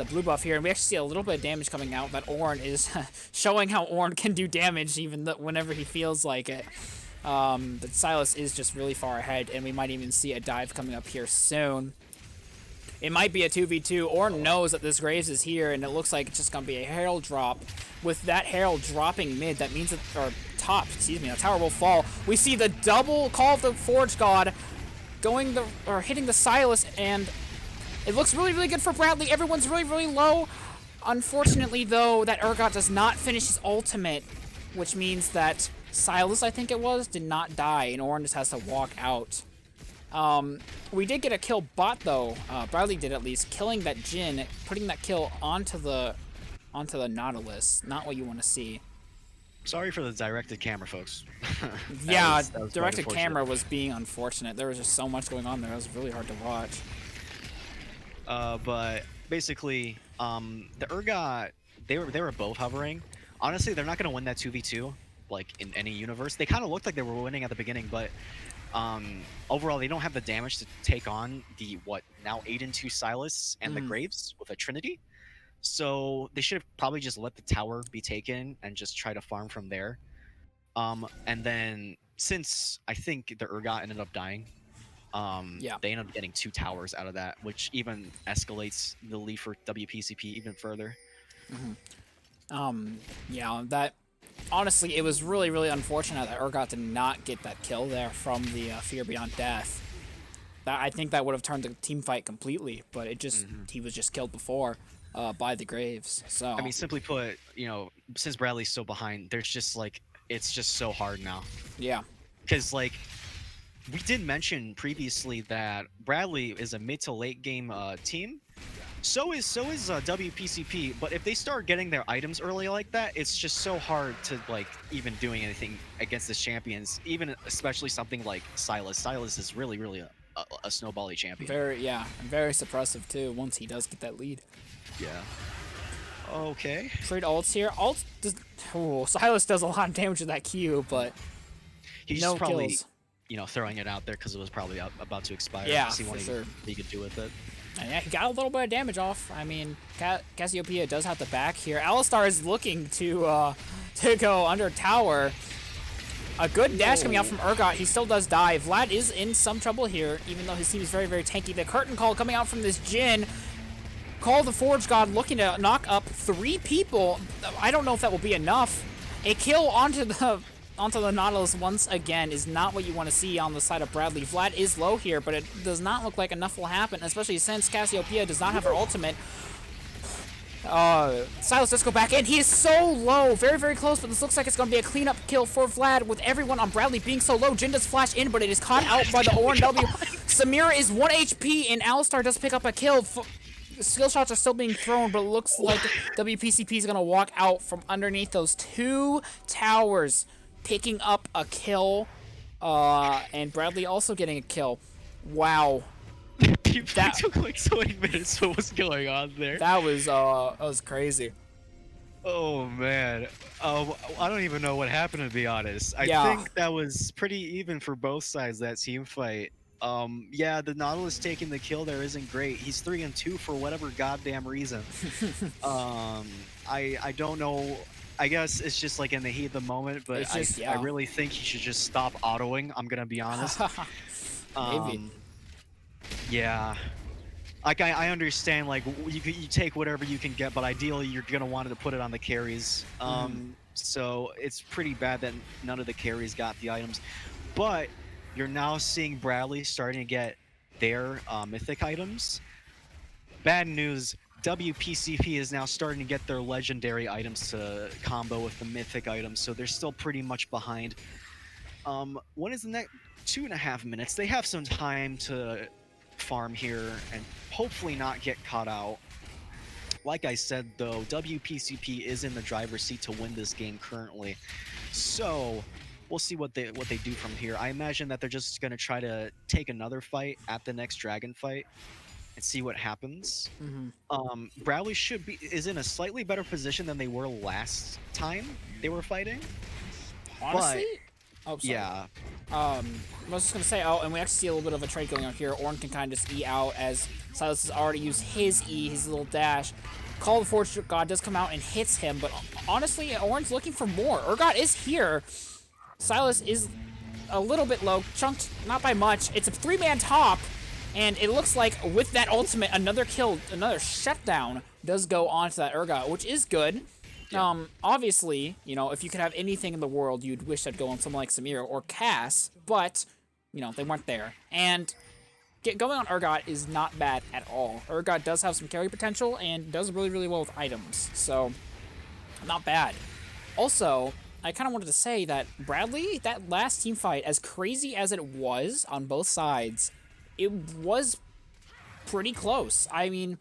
Speaker 1: blue buff here, and we actually see a little bit of damage coming out. That Ornn is showing how Ornn can do damage even whenever he feels like it. That Sylas is just really far ahead, and we might even see a dive coming up here soon. It might be a 2v2. Ornn knows that this Graves is here, and it looks like it's just going to be a Herald drop. With that Herald dropping mid, that means that, or top, excuse me, a tower will fall. We see the double Call of the Forge God hitting the Sylas, and it looks really, really good for Bradley. Everyone's really, really low. Unfortunately, though, that Urgot does not finish his ultimate, which means that Sylas, I think it was, did not die, and Ornn just has to walk out. We did get a kill bot, though. Bradley did, at least, killing that Jhin, putting that kill onto the Nautilus. Not what you want to see.
Speaker 2: Sorry for the directed camera, folks.
Speaker 1: Yeah, directed camera was being unfortunate. There was just so much going on there. It was really hard to watch.
Speaker 2: But basically, the Urgot, they were both hovering. Honestly, they're not going to win that 2v2, like, in any universe. They kind of looked like they were winning at the beginning, but overall, they don't have the damage to take on the, now 8-2 Sylas and the Graves with a Trinity. So they should have probably just let the tower be taken and just try to farm from there. And then, since I think the Urgot ended up dying, they ended up getting 2 towers out of that, which even escalates the lead for WPCP even further.
Speaker 1: Yeah, that honestly, it was really, really unfortunate that Urgot did not get that kill there from the Fear Beyond Death. That I think that would have turned the team fight completely, but he was just killed before by the Graves. So
Speaker 2: I mean, simply put, since Bradley's so behind, there's just like it's just so hard now.
Speaker 1: yeah,
Speaker 2: Because like we did mention previously that Bradley is a mid to late game team. So is WPCP. But if they start getting their items early like that, it's just so hard to like even doing anything against the champions. Even especially something like Silas. Silas is really a snowbally champion.
Speaker 1: very suppressive too. Once he does get that lead.
Speaker 2: Yeah. Okay.
Speaker 1: Trade ults here. Ult does. Oh, Silas does a lot of damage with that Q, but
Speaker 2: He's
Speaker 1: no
Speaker 2: probably,
Speaker 1: kills.
Speaker 2: Throwing it out there because it was probably about to expire.
Speaker 1: Yeah,
Speaker 2: see
Speaker 1: for
Speaker 2: what
Speaker 1: sure.
Speaker 2: he could do with it.
Speaker 1: And yeah, he got a little bit of damage off. I mean, Cassiopeia does have the back here. Alistar is looking to go under tower. A good dash coming out from Urgot. He still does die. Vlad is in some trouble here, even though his team is very, very tanky. The curtain call coming out from this Jhin. Call of the Forge God looking to knock up 3 people. I don't know if that will be enough. A kill onto the Nautilus once again is not what you want to see on the side of Bradley. Vlad is low here, but it does not look like enough will happen, especially since Cassiopeia does not have her ultimate. Silas does go back in. He is so low. Very, very close, but this looks like it's going to be a cleanup kill for Vlad with everyone on Bradley being so low. Jhin does flash in, but it is caught out by the ORW. Samira is 1 HP, and Alistar does pick up a kill. Skill shots are still being thrown, but it looks like WPCP is going to walk out from underneath those 2 towers, picking up a kill, and Bradley also getting a kill. Wow.
Speaker 2: That took like so many minutes. What was going on there?
Speaker 1: That was crazy.
Speaker 2: Oh man. I don't even know what happened, to be honest. I think that was pretty even for both sides, that team fight. Yeah, the Nautilus taking the kill there isn't great. He's 3-2 for whatever goddamn reason. I don't know. I guess it's just like in the heat of the moment, but I really think he should just stop autoing. I'm gonna be honest.
Speaker 1: Maybe.
Speaker 2: Yeah. Like I understand, like you take whatever you can get, but ideally you're gonna want to put it on the carries. So it's pretty bad that none of the carries got the items, but you're now seeing Bradley starting to get their mythic items. Bad news, WPCP is now starting to get their legendary items to combo with the mythic items, so they're still pretty much behind. When is the next 2.5 minutes? They have some time to farm here and hopefully not get caught out. Like I said though, WPCP is in the driver's seat to win this game currently, so we'll see what they do from here. I imagine that they're just going to try to take another fight at the next dragon fight and see what happens. Bradley is in a slightly better position than they were last time they were fighting.
Speaker 1: Honestly?
Speaker 2: Yeah.
Speaker 1: I was just going to say, and we actually see a little bit of a trade going on here. Ornn can kind of just E out as Silas has already used his E, his little dash. Call of the Forge God does come out and hits him, but honestly, Ornn's looking for more. Urgot is here. Silas is a little bit low, chunked not by much. It's a 3-man top, and it looks like with that ultimate, another kill, another shutdown does go onto that Urgot, which is good. Yeah. Obviously, if you could have anything in the world, you'd wish that'd go on someone like Samira or Cass, but, they weren't there. And going on Urgot is not bad at all. Urgot does have some carry potential and does really, really well with items, so not bad. Also, I kind of wanted to say that Bradley, that last team fight, as crazy as it was on both sides, it was pretty close. I mean,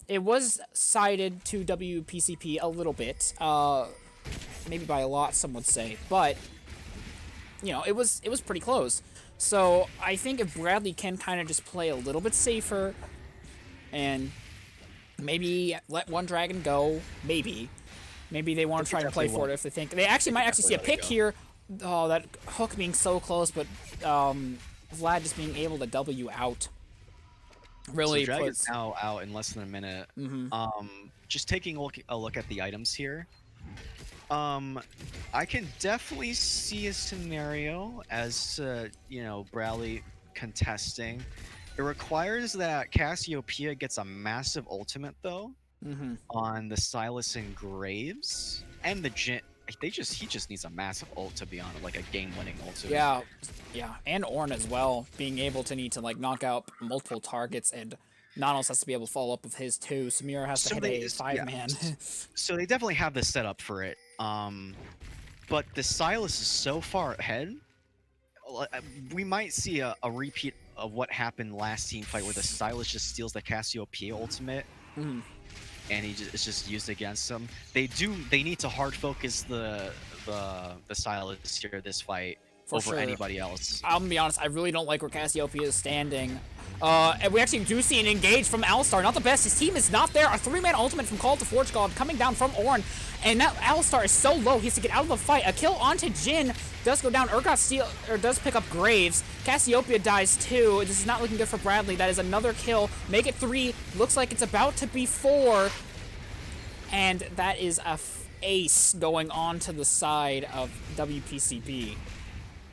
Speaker 1: it was sided to WPCP a little bit, maybe by a lot, some would say, but it was pretty close. So I think if Bradley can kind of just play a little bit safer and maybe let one dragon go, maybe they want to try and play for it if they think they might actually see a pick here. Oh, that hook being so close, but Vlad just being able to W out really
Speaker 2: so Dragon's now out in less than a minute. Just taking a look at the items here. I can definitely see a scenario as Bradley contesting. It requires that Cassiopeia gets a massive ultimate though, on the Silas and Graves and the Jin. He just needs a massive ult, to be honest, like a game-winning ult.
Speaker 1: Yeah, yeah, and Ornn as well, being able to need to like knock out multiple targets, and Nanos has to be able to follow up with his too. Samira has to hit a 5-man.
Speaker 2: So they definitely have the setup for it. But the Silas is so far ahead. We might see a repeat of what happened last team fight, where the Silas just steals the Cassiopeia ultimate, and it's just used against them. They need to hard focus the Silas here this fight over anybody else.
Speaker 1: I'm gonna be honest, I really don't like where Cassiopeia is standing. And we actually do see an engage from Alistar. Not the best. His team is not there. A 3-man ultimate from Call to Forge God coming down from Ornn. And now Alistar is so low, he has to get out of the fight. A kill onto Jin does go down. Urgot does pick up Graves. Cassiopeia dies too. This is not looking good for Bradley. That is another kill. Make it 3. Looks like it's about to be 4. And that is a ace going on to the side of WPCP.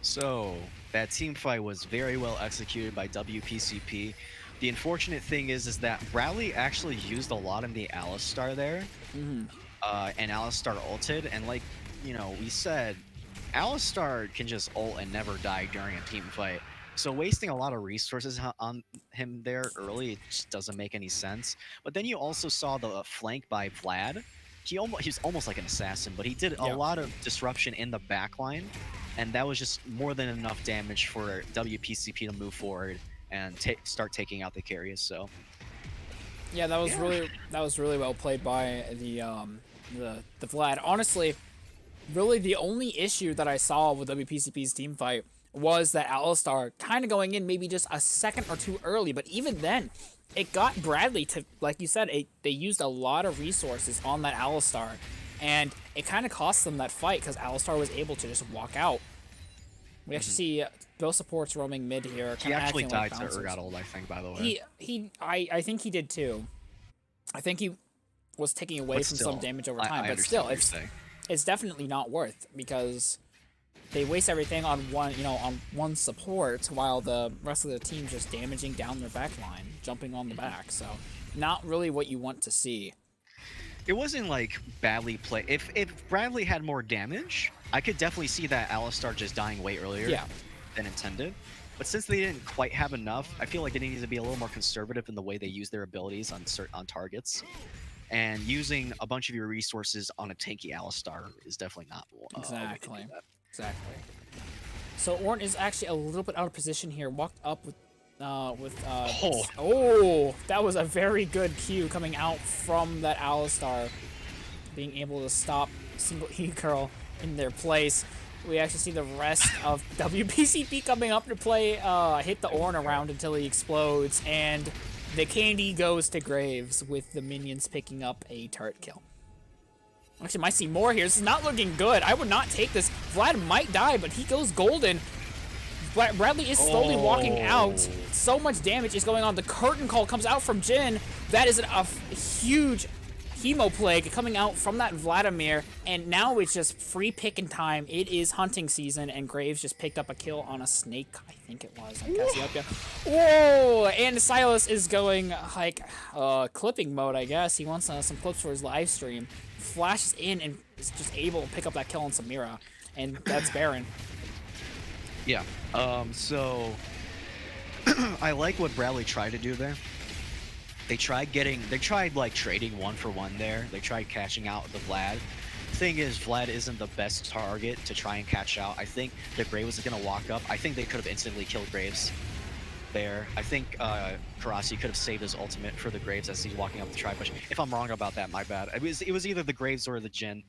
Speaker 2: So that team fight was very well executed by WPCP. The unfortunate thing is that Bradley actually used a lot in the Alistar there. And Alistar ulted, and like, you know, we said, Alistar can just ult and never die during a team fight. So wasting a lot of resources on him there early, it just doesn't make any sense. But then you also saw the flank by Vlad. He's almost like an assassin, but he did a lot of disruption in the backline, and that was just more than enough damage for WPCP to move forward and start taking out the carries. So
Speaker 1: yeah, that was really well played by the Vlad. Honestly, really the only issue that I saw with WPCP's team fight was that Alistar kind of going in maybe just a second or two early, but even then, it got Bradley to, like you said, they used a lot of resources on that Alistar, and it kind of cost them that fight because Alistar was able to just walk out. We actually see both supports roaming mid here.
Speaker 2: He actually died to Urgot ult, I think, by the way.
Speaker 1: I think he did too. I think he was taking away from some damage over time, but still, it's definitely not worth, because they waste everything on one support while the rest of the team just damaging down their back line, jumping on the back. So not really what you want to see.
Speaker 2: It wasn't like badly played. If Bradley had more damage, I could definitely see that Alistar just dying way earlier than intended. But since they didn't quite have enough, I feel like they need to be a little more conservative in the way they use their abilities on targets. And using a bunch of your resources on a tanky Alistar is definitely not
Speaker 1: exactly. So Ornn is actually a little bit out of position here. Walked up with oh, that was a very good cue coming out from that Alistar, being able to stop ASingleEgirl in their place. We actually see the rest of WPCP coming up to play, hit the Ornn around until he explodes, and the candy goes to Graves with the minions picking up a turret kill. Actually, might see more here. This is not looking good. I would not take this. Vlad might die, but he goes golden. Bradley is slowly walking out. So much damage is going on. The curtain call comes out from Jin. That is a huge Hemo Plague coming out from that Vladimir. And now it's just free picking time. It is hunting season, and Graves just picked up a kill on a snake, I think it was, on Cassiopeia. Whoa! And Silas is going, like, clipping mode, I guess. He wants some clips for his live stream. Flashes in and is just able to pick up that kill on Samira. And that's Baron.
Speaker 2: Yeah. So I like what Bradley tried to do there. They tried like trading 1-for-1 there. They tried catching out the Vlad. Thing is, Vlad isn't the best target to try and catch out. I think the Graves is gonna walk up. I think they could have instantly killed Graves there. I think Karasi could have saved his ultimate for the Graves as he's walking up the tri-push. If I'm wrong about that, my bad. It was either the Graves or the Jin.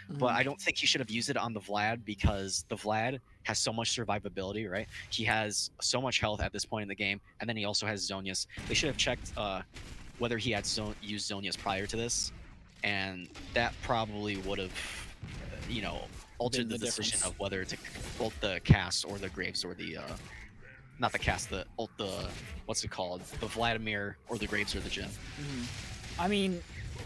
Speaker 2: But I don't think he should have used it on the Vlad, because the Vlad has so much survivability, right? He has so much health at this point in the game, and then he also has Zonius. They should have checked whether he had used Zonius prior to this, and that probably would have, altered the decision of whether to ult the cast or the Graves or the not the cast, the what's it called? The Vladimir or the Graves or the Jin.
Speaker 1: I mean,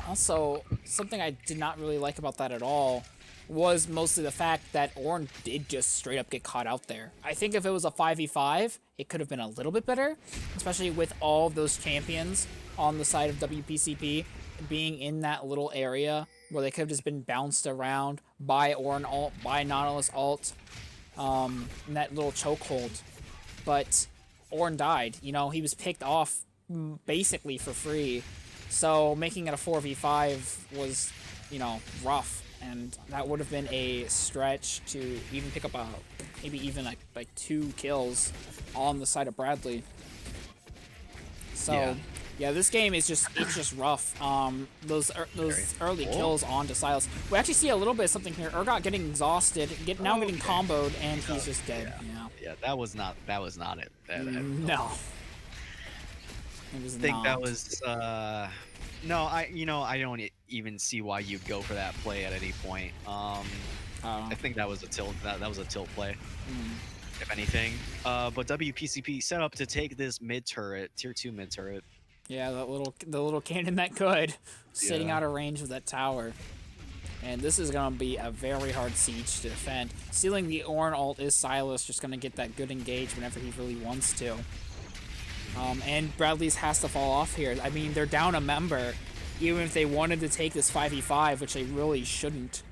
Speaker 1: also, something I did not really like about that at all was mostly the fact that Ornn did just straight up get caught out there. I think if it was a 5v5, it could have been a little bit better, especially with all of those champions on the side of WPCP. being in that little area where they could have just been bounced around by Ornn ult, by Nautilus ult, in that little chokehold. But Ornn died. You know, he was picked off basically for free. So making it a 4v5 was, you know, rough. And that would have been a stretch to even pick up a, maybe even like 2 kills on the side of Bradley. So, yeah, this game is it's just rough. Those early kills onto Silas. We actually see a little bit of something here. Urgot getting exhausted, now getting comboed, and he's just dead.
Speaker 2: Yeah, that was not it.
Speaker 1: No. It was
Speaker 2: I think
Speaker 1: not.
Speaker 2: that was no, I don't even see why you'd go for that play at any point. I think that was a tilt. That was a tilt play, if anything. But WPCP set up to take this mid turret, tier 2 mid turret.
Speaker 1: Yeah, the little cannon that could, sitting out of range of that tower. And this is gonna be a very hard siege to defend. Stealing the Ornn ult is Silas, just gonna get that good engage whenever he really wants to. And Bradley's has to fall off here. I mean, they're down a member. Even if they wanted to take this 5v5, which they really shouldn't,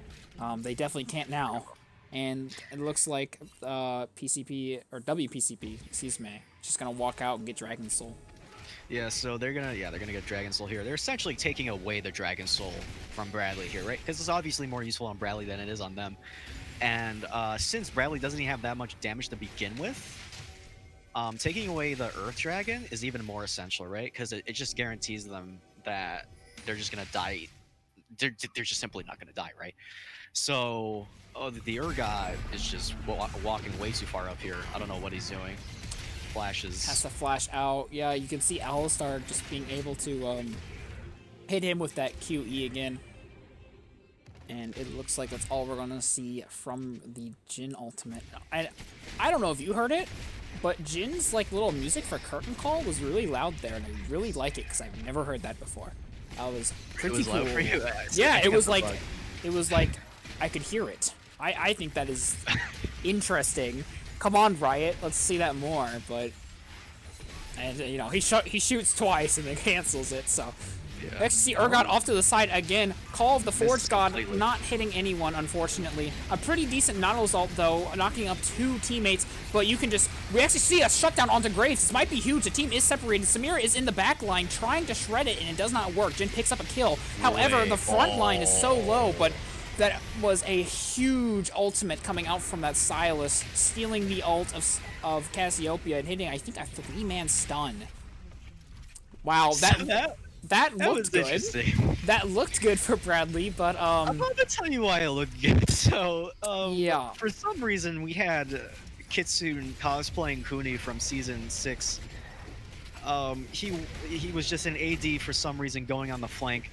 Speaker 1: they definitely can't now. And it looks like PCP, or WPCP, excuse me, just gonna walk out and get Dragon Soul.
Speaker 2: Yeah, so they're gonna get Dragon Soul here. They're essentially taking away the Dragon Soul from Bradley here, right? Because it's obviously more useful on Bradley than it is on them. And since Bradley doesn't even have that much damage to begin with, taking away the Earth Dragon is even more essential, right? Because it just guarantees them that they're just gonna die. They're just simply not gonna die, right? So the Urgot is just walking way too far up here. I don't know what he's doing. Flashes.
Speaker 1: Has to flash out. Yeah, you can see Alistar just being able to hit him with that QE again. And it looks like that's all we're gonna see from the Jhin ultimate. I don't know if you heard it, but Jin's like little music for curtain call was really loud there, and I really like it because I've never heard that before. That was pretty cool.
Speaker 2: Loud for you?
Speaker 1: Yeah, it was like I could hear it. I think that is interesting. Come on, Riot, let's see that more. But and you know he shoots twice and then cancels it. So
Speaker 2: yeah.
Speaker 1: Actually see Urgot off to the side again. Call of the Forge God, not hitting anyone, unfortunately. A pretty decent Nautilus ult, though, knocking up 2 teammates. But you can just... We actually see a shutdown onto Graves. This might be huge. The team is separated. Samira is in the back line trying to shred it, and it does not work. Jhin picks up a kill. However, the front line is so low, but that was a huge ultimate coming out from that Silas, stealing the ult of Cassiopeia and hitting, I think, a 3-man stun. Wow, that looked good. That looked good for Bradley, but
Speaker 2: I'm about to tell you why it looked good. So
Speaker 1: yeah,
Speaker 2: for some reason we had Kitsune cosplaying Kuni from season 6. He was just an AD for some reason going on the flank.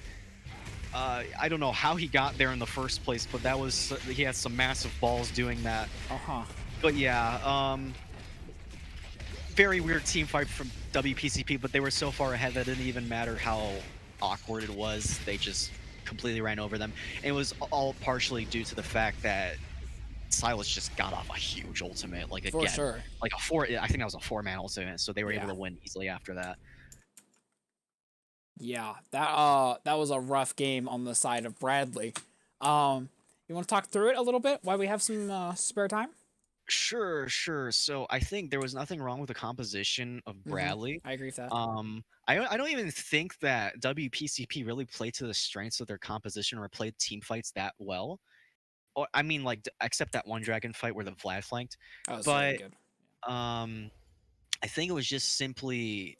Speaker 2: I don't know how he got there in the first place, but he had some massive balls doing that. But yeah, very weird team fight from WPCP, but they were so far ahead that it didn't even matter how awkward it was. They just completely ran over them. And it was all partially due to the fact that Silas just got off a huge ultimate, like again,
Speaker 1: for sure.
Speaker 2: Like I think that was a 4-man ultimate, so they were able to win easily after that.
Speaker 1: Yeah, that was a rough game on the side of Bradley. You want to talk through it a little bit? Why we have some spare time?
Speaker 2: Sure. So I think there was nothing wrong with the composition of Bradley.
Speaker 1: I agree with that.
Speaker 2: I don't even think that WPCP really played to the strengths of their composition or played team fights that well. Or I mean, like except that one dragon fight where the Vlad flanked.
Speaker 1: That was
Speaker 2: But
Speaker 1: really good.
Speaker 2: I think it was just simply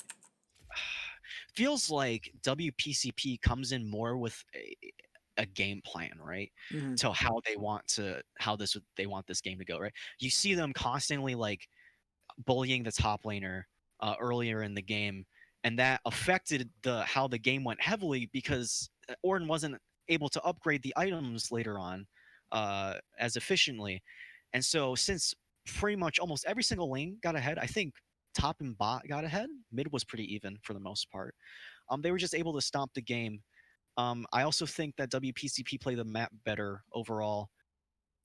Speaker 2: feels like WPCP comes in more with a game plan, right? To how they want this game to go, right? You see them constantly like bullying the top laner earlier in the game, and that affected how the game went heavily because Ornn wasn't able to upgrade the items later on as efficiently. And so since pretty much almost every single lane got ahead, I think top and bot got ahead. Mid was pretty even for the most part. They were just able to stomp the game. I also think that WPCP played the map better overall,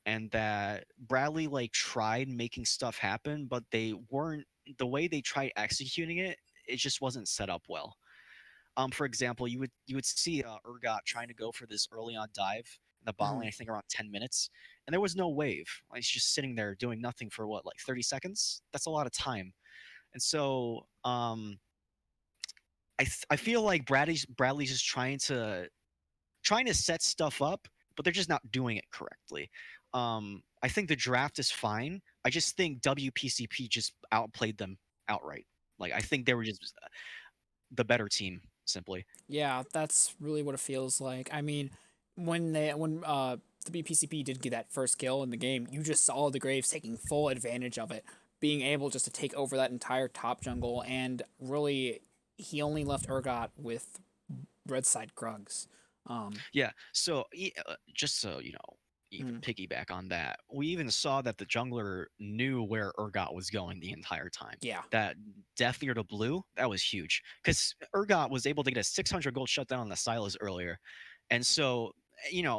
Speaker 2: and that Bradley like tried making stuff happen, but they weren't the way they tried executing it. It just wasn't set up well. For example, you would see Urgot trying to go for this early on dive in the bot lane, I think around 10 minutes, and there was no wave. Like, he's just sitting there doing nothing for what, like 30 seconds? That's a lot of time. And so I feel like Bradley's just trying to set stuff up, but they're just not doing it correctly. I think the draft is fine. I just think WPCP just outplayed them outright. Like, I think they were just the better team, simply.
Speaker 1: Yeah, that's really what it feels like. I mean, when the BPCP did get that first kill in the game, you just saw the Graves taking full advantage of it, being able just to take over that entire top jungle, and really, he only left Urgot with red side Krugs.
Speaker 2: Yeah. So just so you know, even
Speaker 1: Mm,
Speaker 2: piggyback on that, we even saw that the jungler knew where Urgot was going the entire time.
Speaker 1: yeah.
Speaker 2: That Death Ear to blue, that was huge because Urgot was able to get a 600 gold shutdown on the Silas earlier, and so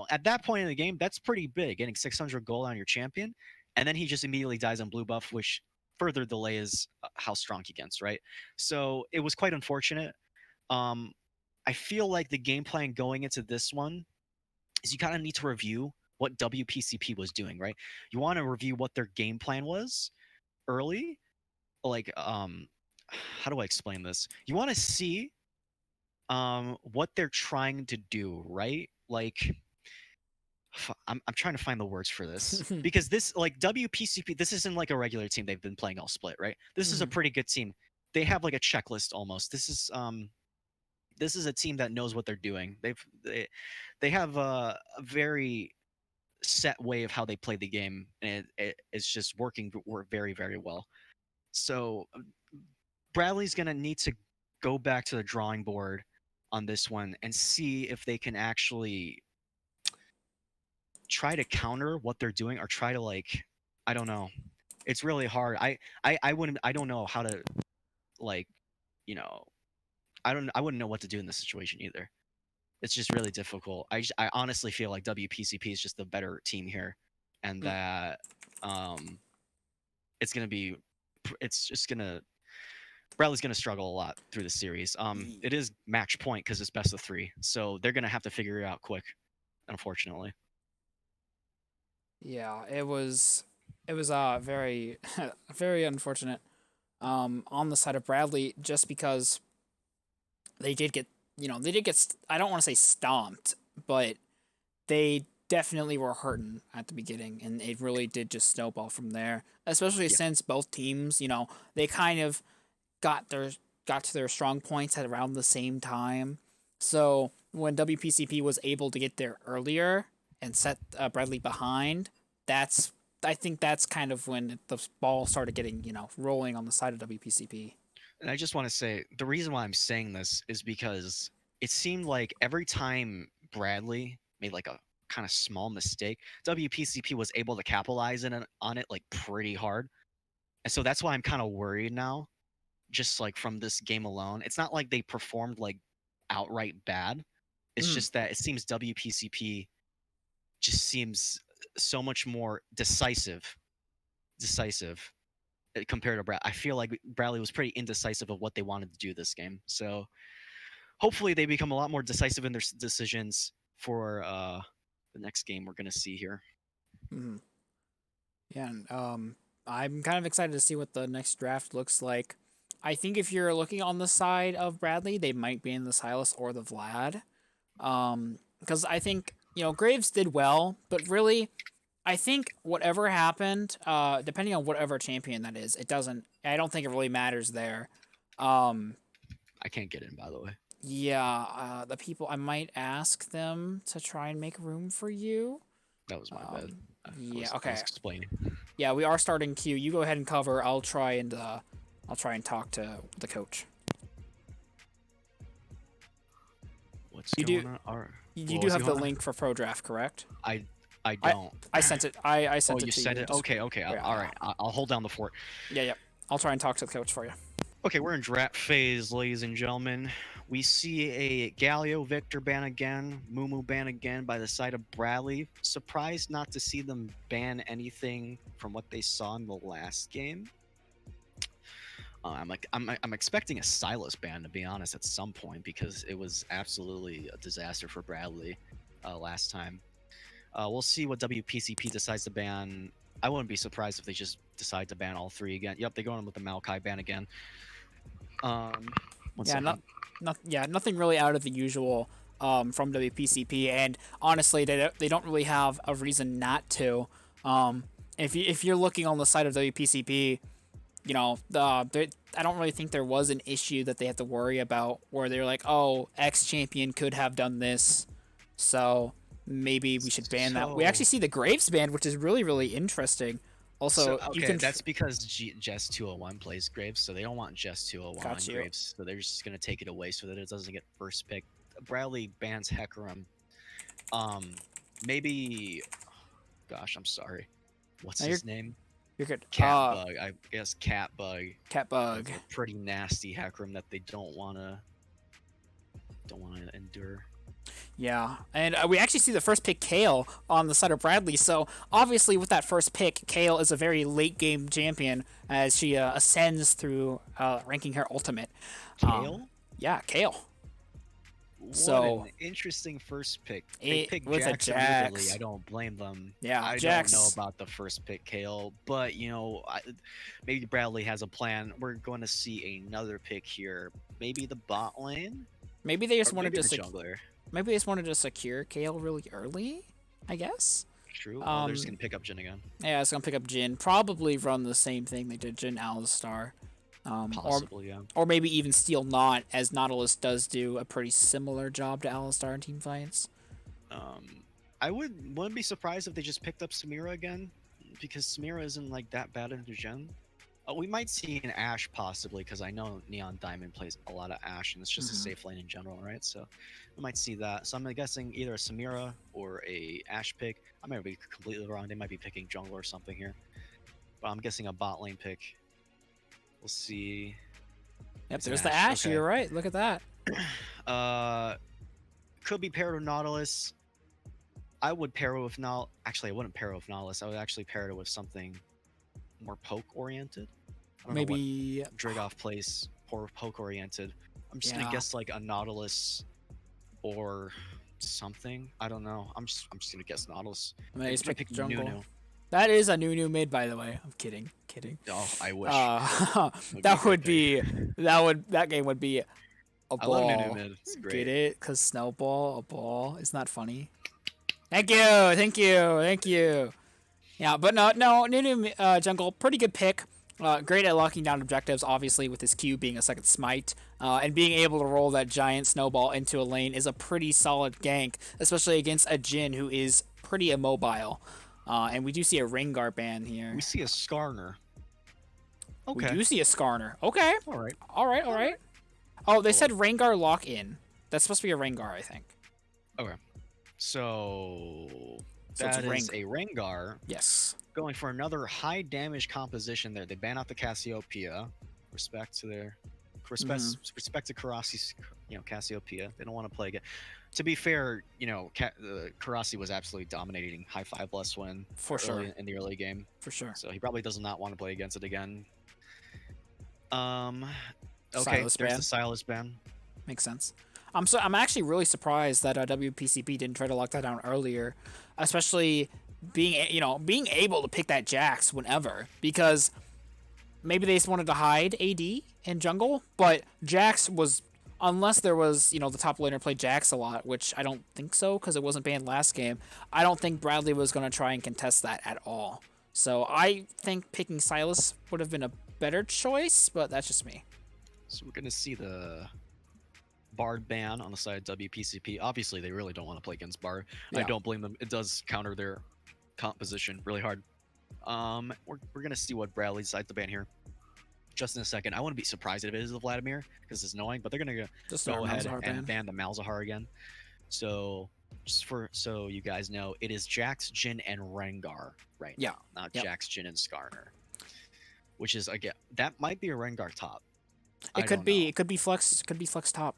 Speaker 2: at that point in the game, that's pretty big, getting 600 gold on your champion, and then he just immediately dies on blue buff, which further delays how strong he gets, right? So it was quite unfortunate. Um, I feel like the game plan going into this one is you kind of need to review what WPCP was doing, right? You want to review what their game plan was early. Like, how do I explain this? You want to see what they're trying to do, right? Like, I'm trying to find the words for this because this, like, WPCP, this isn't like a regular team they've been playing all split, right? This is a
Speaker 1: Mhm.
Speaker 2: pretty good team. They have like a checklist almost. This is a team that knows what they're doing. They have a very set way of how they play the game, and it's just working very, very well. So Bradley's gonna need to go back to the drawing board on this one and see if they can actually try to counter what they're doing, or try to, like, I don't know. It's really hard. I don't know how to, like, you know I wouldn't know what to do in this situation either. It's just really difficult. I honestly feel like WPCP is just the better team here, and
Speaker 1: Mm.
Speaker 2: that um, it's gonna be, it's just gonna Bradley's gonna struggle a lot through the series. It is match point because it's best of 3, so they're gonna have to figure it out quick, unfortunately.
Speaker 1: Yeah, it was very very unfortunate on the side of Bradley, just because they did get, I don't want to say stomped, but they definitely were hurting at the beginning, and it really did just snowball from there, especially
Speaker 2: Yeah,
Speaker 1: since both teams, they kind of got their got to their strong points at around the same time. So when WPCP was able to get there earlier and set Bradley behind, that's I think that's kind of when the ball started getting, rolling on the side of WPCP.
Speaker 2: and I just want to say the reason why I'm saying this is because it seemed like every time Bradley made like a kind of small mistake, WPCP was able to capitalize on it like pretty hard. And so that's why I'm kind of worried now, just like from this game alone. It's not like they performed like outright bad. It's
Speaker 1: Mm.
Speaker 2: just that it seems WPCP just seems so much more decisive compared to Brad. I feel like Bradley was pretty indecisive of what they wanted to do this game. So hopefully they become a lot more decisive in their decisions for the next game we're gonna see here.
Speaker 1: Mm. Yeah, and I'm kind of excited to see what the next draft looks like. I think if you're looking on the side of Bradley, they might be in the Silas or the Vlad. Because I think, Graves did well, but really, I think whatever happened, depending on whatever champion that is, it doesn't. I don't think it really matters there. Um,
Speaker 2: I can't get in, by the way.
Speaker 1: yeah, the people, I might ask them to try and make room for you.
Speaker 2: That was my bad.
Speaker 1: Yeah,
Speaker 2: I was
Speaker 1: okay.
Speaker 2: explaining.
Speaker 1: Yeah, we are starting Q. You go ahead and cover. I'll try and talk to the coach.
Speaker 2: What's
Speaker 1: You do
Speaker 2: going on? All right.
Speaker 1: you
Speaker 2: What
Speaker 1: do
Speaker 2: was he
Speaker 1: have the
Speaker 2: on?
Speaker 1: link for Pro Draft, correct?
Speaker 2: I
Speaker 1: I
Speaker 2: don't.
Speaker 1: I sent it. I
Speaker 2: Oh,
Speaker 1: sent it
Speaker 2: you
Speaker 1: to
Speaker 2: said
Speaker 1: you.
Speaker 2: it. Okay, okay.
Speaker 1: Yeah,
Speaker 2: All right. I'll hold down the fort.
Speaker 1: yeah, yeah. I'll try and talk to the coach for you.
Speaker 2: Okay, we're in draft phase, ladies and gentlemen. We see a Galio Victor ban again, Mumu ban again by the side of Bradley. Surprised not to see them ban anything from what they saw in the last game. I'm expecting a Silas ban, to be honest, at some point, because it was absolutely a disaster for Bradley last time. We'll see what WPCP decides to ban. I wouldn't be surprised if they just decide to ban all three again. Yep, they're going with the Maokai ban again. One second.
Speaker 1: Nothing really out of the usual from WPCP, and honestly, they don't really have a reason not to. If you're looking on the side of WPCP, you know, I don't really think there was an issue that they have to worry about where they're like, oh, X champion could have done this, so maybe we should ban that. We actually see the Graves ban, which is really, really interesting. Also,
Speaker 2: that's because Jess 201 plays Graves, so they don't want Jess 201 on Graves, so they're just gonna take it away so that it doesn't get first pick. Bradley bans Hecarim. Maybe, gosh, I'm sorry. What's his name?
Speaker 1: You're good.
Speaker 2: Catbug. I guess Catbug.
Speaker 1: Catbug.
Speaker 2: Pretty nasty Hecarim that they don't wanna endure.
Speaker 1: Yeah, and we actually see the first pick Kale on the side of Bradley. So obviously, with that first pick, Kale is a very late game champion as she ascends through ranking her ultimate.
Speaker 2: Kale?
Speaker 1: Yeah, Kale.
Speaker 2: What an interesting first pick. They picked Jax immediately. I don't blame them.
Speaker 1: Yeah,
Speaker 2: I don't know about the first pick, Kale, but you know, maybe Bradley has a plan. We're going to see another pick here. Maybe the bot lane.
Speaker 1: Maybe they just wanted to
Speaker 2: jungler.
Speaker 1: Maybe they just wanted to secure Kale really early. I guess.
Speaker 2: True. They're just gonna pick up Jhin again.
Speaker 1: Yeah, it's gonna pick up Jhin. Probably run the same thing they did Jhin Alistar.
Speaker 2: Possibly, yeah.
Speaker 1: Or maybe even steal Not, as Nautilus does do a pretty similar job to Alistar in team fights.
Speaker 2: I wouldn't be surprised if they just picked up Samira again, because Samira isn't like that bad into Jhin. We might see an Ashe possibly, because I know NyanDiamond plays a lot of Ashe, and it's just a safe lane in general, right? So we might see that. So I'm guessing either a Samira or a Ashe pick. I might be completely wrong. They might be picking jungle or something here, but I'm guessing a bot lane pick. We'll see.
Speaker 1: Yep, there's the Ashe. Okay. You're right. Look at that.
Speaker 2: Could be paired with Nautilus. I would pair it with Actually, I wouldn't pair it with Nautilus. I would actually pair it with something more poke oriented.
Speaker 1: Maybe
Speaker 2: Drigov plays poke oriented. I'm just gonna guess like a Nautilus or something. I don't know. I'm just gonna guess Nautilus.
Speaker 1: I'm gonna pick jungle. Nunu. That is a Nunu mid, by the way. I'm kidding.
Speaker 2: Oh, I wish.
Speaker 1: That game would be a ball.
Speaker 2: I love Nunu mid. It's great.
Speaker 1: Get it? Cause snowball, a ball. Isn't that funny? Thank you. Yeah, but no, Nunu jungle, pretty good pick. Great at locking down objectives, obviously, with his Q being a second smite. And being able to roll that giant snowball into a lane is a pretty solid gank, especially against a Jhin who is pretty immobile. And we do see a Rengar ban here.
Speaker 2: We see a Skarner. Okay.
Speaker 1: We do see a Skarner. Okay.
Speaker 2: All right.
Speaker 1: Oh, they said Rengar lock in. That's supposed to be a Rengar, I think.
Speaker 2: Okay. So that is a Rengar.
Speaker 1: Yes.
Speaker 2: Going for another high damage composition there. They ban out the Cassiopeia. Respect to Karasi's, Cassiopeia. They don't want to play again. To be fair, Karasi was absolutely dominating high 5 less win
Speaker 1: for sure
Speaker 2: in the early game.
Speaker 1: For sure.
Speaker 2: So he probably does not want to play against it again. Okay,
Speaker 1: Silas
Speaker 2: there's
Speaker 1: ban.
Speaker 2: the Silas ban.
Speaker 1: Makes sense. I'm actually really surprised that WPCP didn't try to lock that down earlier, especially being able to pick that Jax whenever, because maybe they just wanted to hide AD in jungle, but Jax was, unless there was, the top laner played Jax a lot, which I don't think so because it wasn't banned last game. I don't think Bradley was going to try and contest that at all. So I think picking Silas would have been a better choice, but that's just me.
Speaker 2: So we're going to see the Bard ban on the side of WPCP. Obviously, they really don't want to play against Bard. Yeah. I don't blame them. It does counter their composition really hard. We're going to see what Bradley decides to ban here just in a second. I wouldn't be surprised if it is the Vladimir because it's annoying, but they're going to go ahead and ban the Malzahar again. So just so you guys know, it is Jax, Jhin, and Rengar right now, not Jax, Jhin, and Skarner. Which is, again, that might be a Rengar top.
Speaker 1: It could be flex top.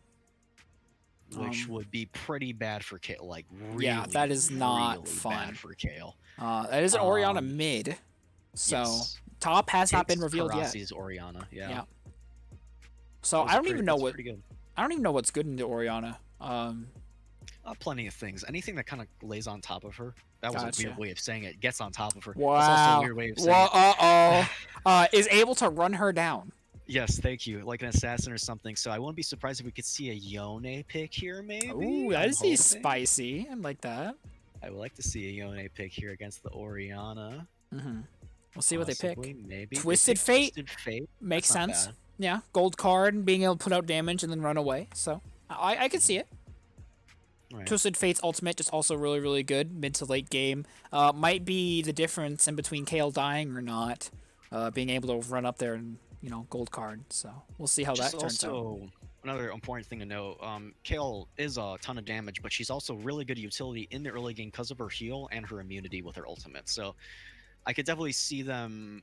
Speaker 2: Which would be pretty bad for Kale. Like, really,
Speaker 1: that is not
Speaker 2: really
Speaker 1: fun
Speaker 2: bad for Kale.
Speaker 1: That is an Orianna mid. So top has not been revealed yet.
Speaker 2: Karasi's Orianna, yeah.
Speaker 1: So I don't even know
Speaker 2: That's
Speaker 1: what
Speaker 2: pretty good.
Speaker 1: I don't even know what's good into Oriana.
Speaker 2: Plenty of things. Anything that kind of lays on top of her. That was a
Speaker 1: Gotcha.
Speaker 2: weird way of saying it. Gets on top of her. That's also a
Speaker 1: Wow.
Speaker 2: weird way of saying
Speaker 1: Well,
Speaker 2: it.
Speaker 1: is able to run her down.
Speaker 2: Yes, thank you. Like an assassin or something. So I wouldn't be surprised if we could see a Yone pick here, maybe.
Speaker 1: Ooh, that
Speaker 2: I'm
Speaker 1: is
Speaker 2: hoping.
Speaker 1: spicy. I like that.
Speaker 2: I would like to see a Yone pick here against the Oriana.
Speaker 1: We'll see what they pick.
Speaker 2: Maybe.
Speaker 1: Twisted Fate.
Speaker 2: Twisted Fate.
Speaker 1: Makes
Speaker 2: That's not
Speaker 1: sense.
Speaker 2: bad.
Speaker 1: Yeah, gold card, being able to put out damage and then run away. So I can see it.
Speaker 2: Right.
Speaker 1: Twisted Fate's ultimate just also really, really good mid to late game. Might be the difference in between Kale dying or not. Being able to run up there and gold card. So we'll see how that turns out.
Speaker 2: Also, another important thing to note: Kale is a ton of damage, but she's also really good utility in the early game because of her heal and her immunity with her ultimate. So I could definitely see them.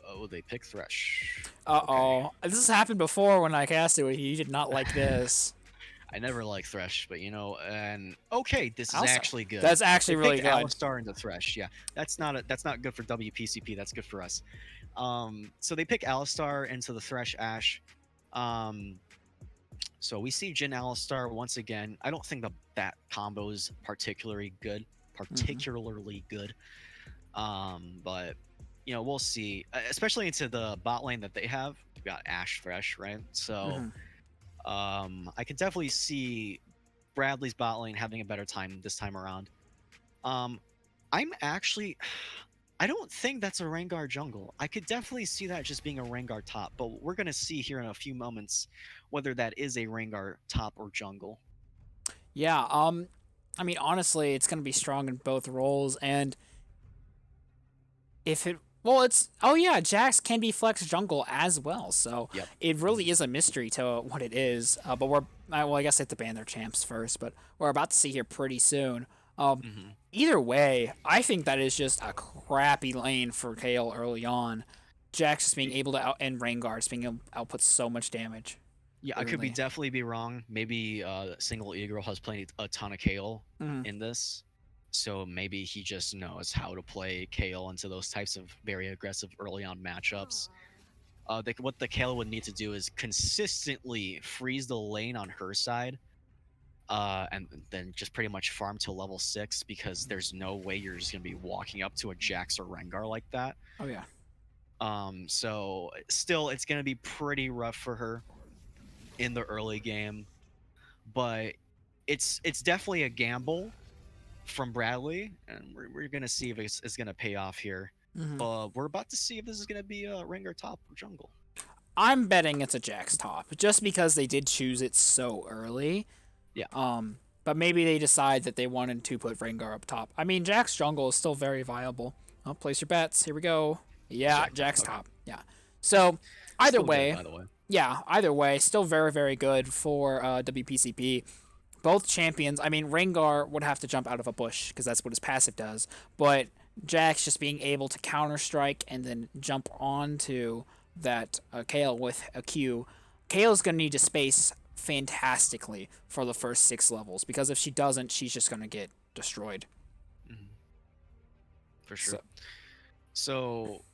Speaker 2: Oh, they pick Thresh.
Speaker 1: Uh-oh.
Speaker 2: Okay.
Speaker 1: This has happened before when I cast it. He did not like this.
Speaker 2: I never liked Thresh, but and okay, this is
Speaker 1: Alistar.
Speaker 2: actually good.
Speaker 1: That's actually
Speaker 2: They
Speaker 1: really
Speaker 2: picked
Speaker 1: good.
Speaker 2: Alistar into Thresh. Yeah, that's not good for WPCP. That's good for us. So they pick Alistar into the Thresh Ashe. So we see Jhin Alistar once again. I don't think that combo is particularly good. But we'll see. Especially into the bot lane that they have. They've got Ashe Thresh, right? So I can definitely see Bradley's bot lane having a better time this time around. I don't think that's a Rengar jungle. I could definitely see that just being a Rengar top, but we're gonna see here in a few moments whether that is a Rengar top or jungle.
Speaker 1: Yeah, I mean, honestly, it's gonna be strong in both roles, and if it, well, Jax can be flex jungle as well, so
Speaker 2: Yep.
Speaker 1: it really is a mystery to what it is. But I guess they have to ban their champs first, but we're about to see here pretty soon. Either way, I think that is just a crappy lane for Kale early on. Jax just being able to and Rengar just being able to output so much damage.
Speaker 2: Yeah, I could definitely be wrong. Maybe SingleEgirl has played a ton of Kale in this, so maybe he just knows how to play Kale into those types of very aggressive early on matchups. What the Kale would need to do is consistently freeze the lane on her side, and then just pretty much farm to level 6 because there's no way you're just gonna be walking up to a Jax or Rengar like that.
Speaker 1: Oh yeah.
Speaker 2: So still, it's gonna be pretty rough for her in the early game, but it's definitely a gamble from Bradley, and we're gonna see if it's gonna pay off here. We're about to see if this is gonna be a Rengar top or jungle.
Speaker 1: I'm betting it's a Jax top, just because they did choose it so early.
Speaker 2: Yeah.
Speaker 1: But maybe they decide that they wanted to put Rengar up top. I mean, Jax jungle is still very viable. Oh, place your bets. Here we go. Yeah, Jax top. Yeah. So either way,
Speaker 2: by the way.
Speaker 1: Yeah, either way, still very, very good for WPCP. Both champions, I mean, Rengar would have to jump out of a bush because that's what his passive does. But Jax just being able to counter-strike and then jump onto that Kale with a Q. Kale's going to need to space fantastically for the first 6 levels because if she doesn't, she's just going to get destroyed.
Speaker 2: For sure. So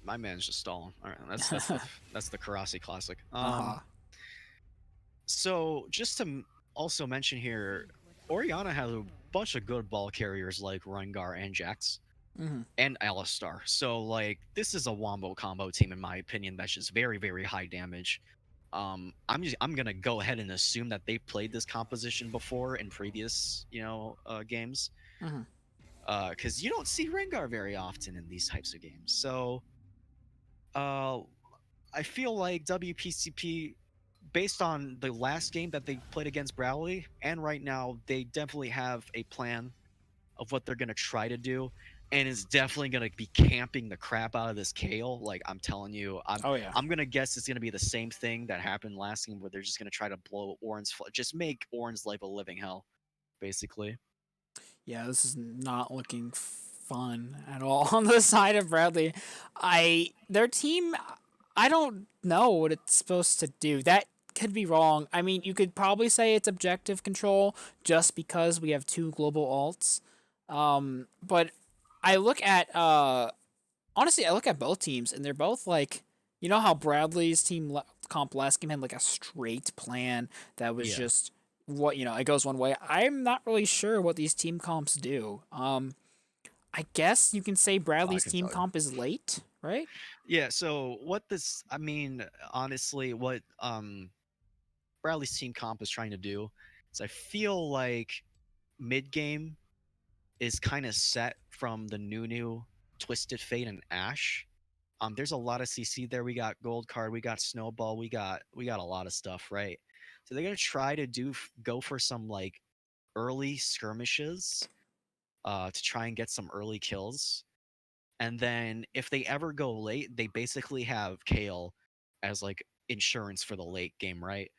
Speaker 2: my man's just stalling. All right, that's the Karasi classic. So just to also mention here, Oriana has a bunch of good ball carriers like Rengar and Jax and Alistar. So like this is a wombo combo team in my opinion that's just very, very high damage. I'm gonna go ahead and assume that they played this composition before in previous games. Because you don't see Rengar very often in these types of games. So I feel like WPCP, based on the last game that they played against Bradley, and right now, they definitely have a plan of what they're going to try to do, and is definitely going to be camping the crap out of this Kale. Like, I'm telling you, I'm going to guess it's going to be the same thing that happened last game, where they're just going to try to blow just make Orin's life a living hell, basically.
Speaker 1: Yeah, this is not looking fun at all on the side of Bradley. Their team, I don't know what it's supposed to do. That could be wrong. I mean, you could probably say it's objective control just because we have 2 global alts. But I look at honestly, I look at both teams and they're both like, you know how Bradley's team comp last game had like a straight plan that was
Speaker 2: Yeah.
Speaker 1: just what it goes one way. I'm not really sure what these team comps do. I guess you can say
Speaker 2: I
Speaker 1: Bradley's
Speaker 2: can
Speaker 1: team
Speaker 2: tell you.
Speaker 1: comp is late, right?
Speaker 2: Yeah. So what this, I mean, honestly, what Bradley's team comp is trying to do is I feel like mid game is kind of set from the Nunu, Twisted Fate, and Ash. There's a lot of CC there. We got Gold Card, we got Snowball, we got a lot of stuff, right? So they're gonna try to go for some like early skirmishes, to try and get some early kills. And then if they ever go late, they basically have Kale as like insurance for the late game, right?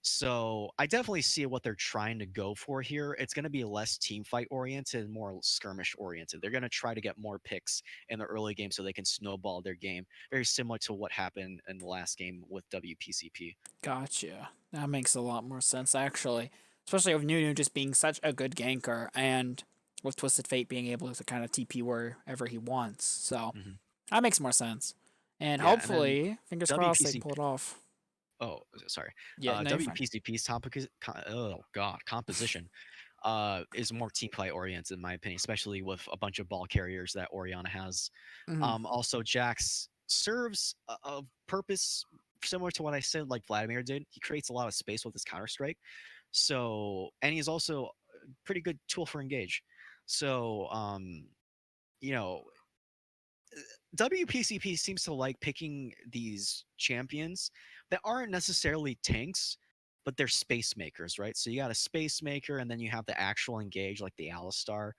Speaker 2: So I definitely see what they're trying to go for here. It's going to be less team fight oriented and more skirmish oriented. They're going to try to get more picks in the early game so they can snowball their game, very similar to what happened in the last game with WPCP.
Speaker 1: Gotcha. That makes a lot more sense, actually. Especially with Nunu just being such a good ganker, and with Twisted Fate being able to kind of TP wherever he wants. So
Speaker 2: Hmm.
Speaker 1: that makes more sense. And
Speaker 2: Yeah, and then
Speaker 1: hopefully, fingers crossed, they can
Speaker 2: WPCP.
Speaker 1: pull it off.
Speaker 2: Oh, sorry.
Speaker 1: Yeah, no, you're fine.
Speaker 2: WPCP's oh god, composition is more team play oriented in my opinion, especially with a bunch of ball carriers that Oriana has.
Speaker 1: Hmm.
Speaker 2: Also, Jax serves a purpose similar to what I said, like Vladimir did. He creates a lot of space with his Counter Strike. So, and he's also a pretty good tool for engage. So, you know, WPCP seems to like picking these champions that aren't necessarily tanks, but they're space makers, right? So you got a space maker, and then you have the actual engage, like the Alistar,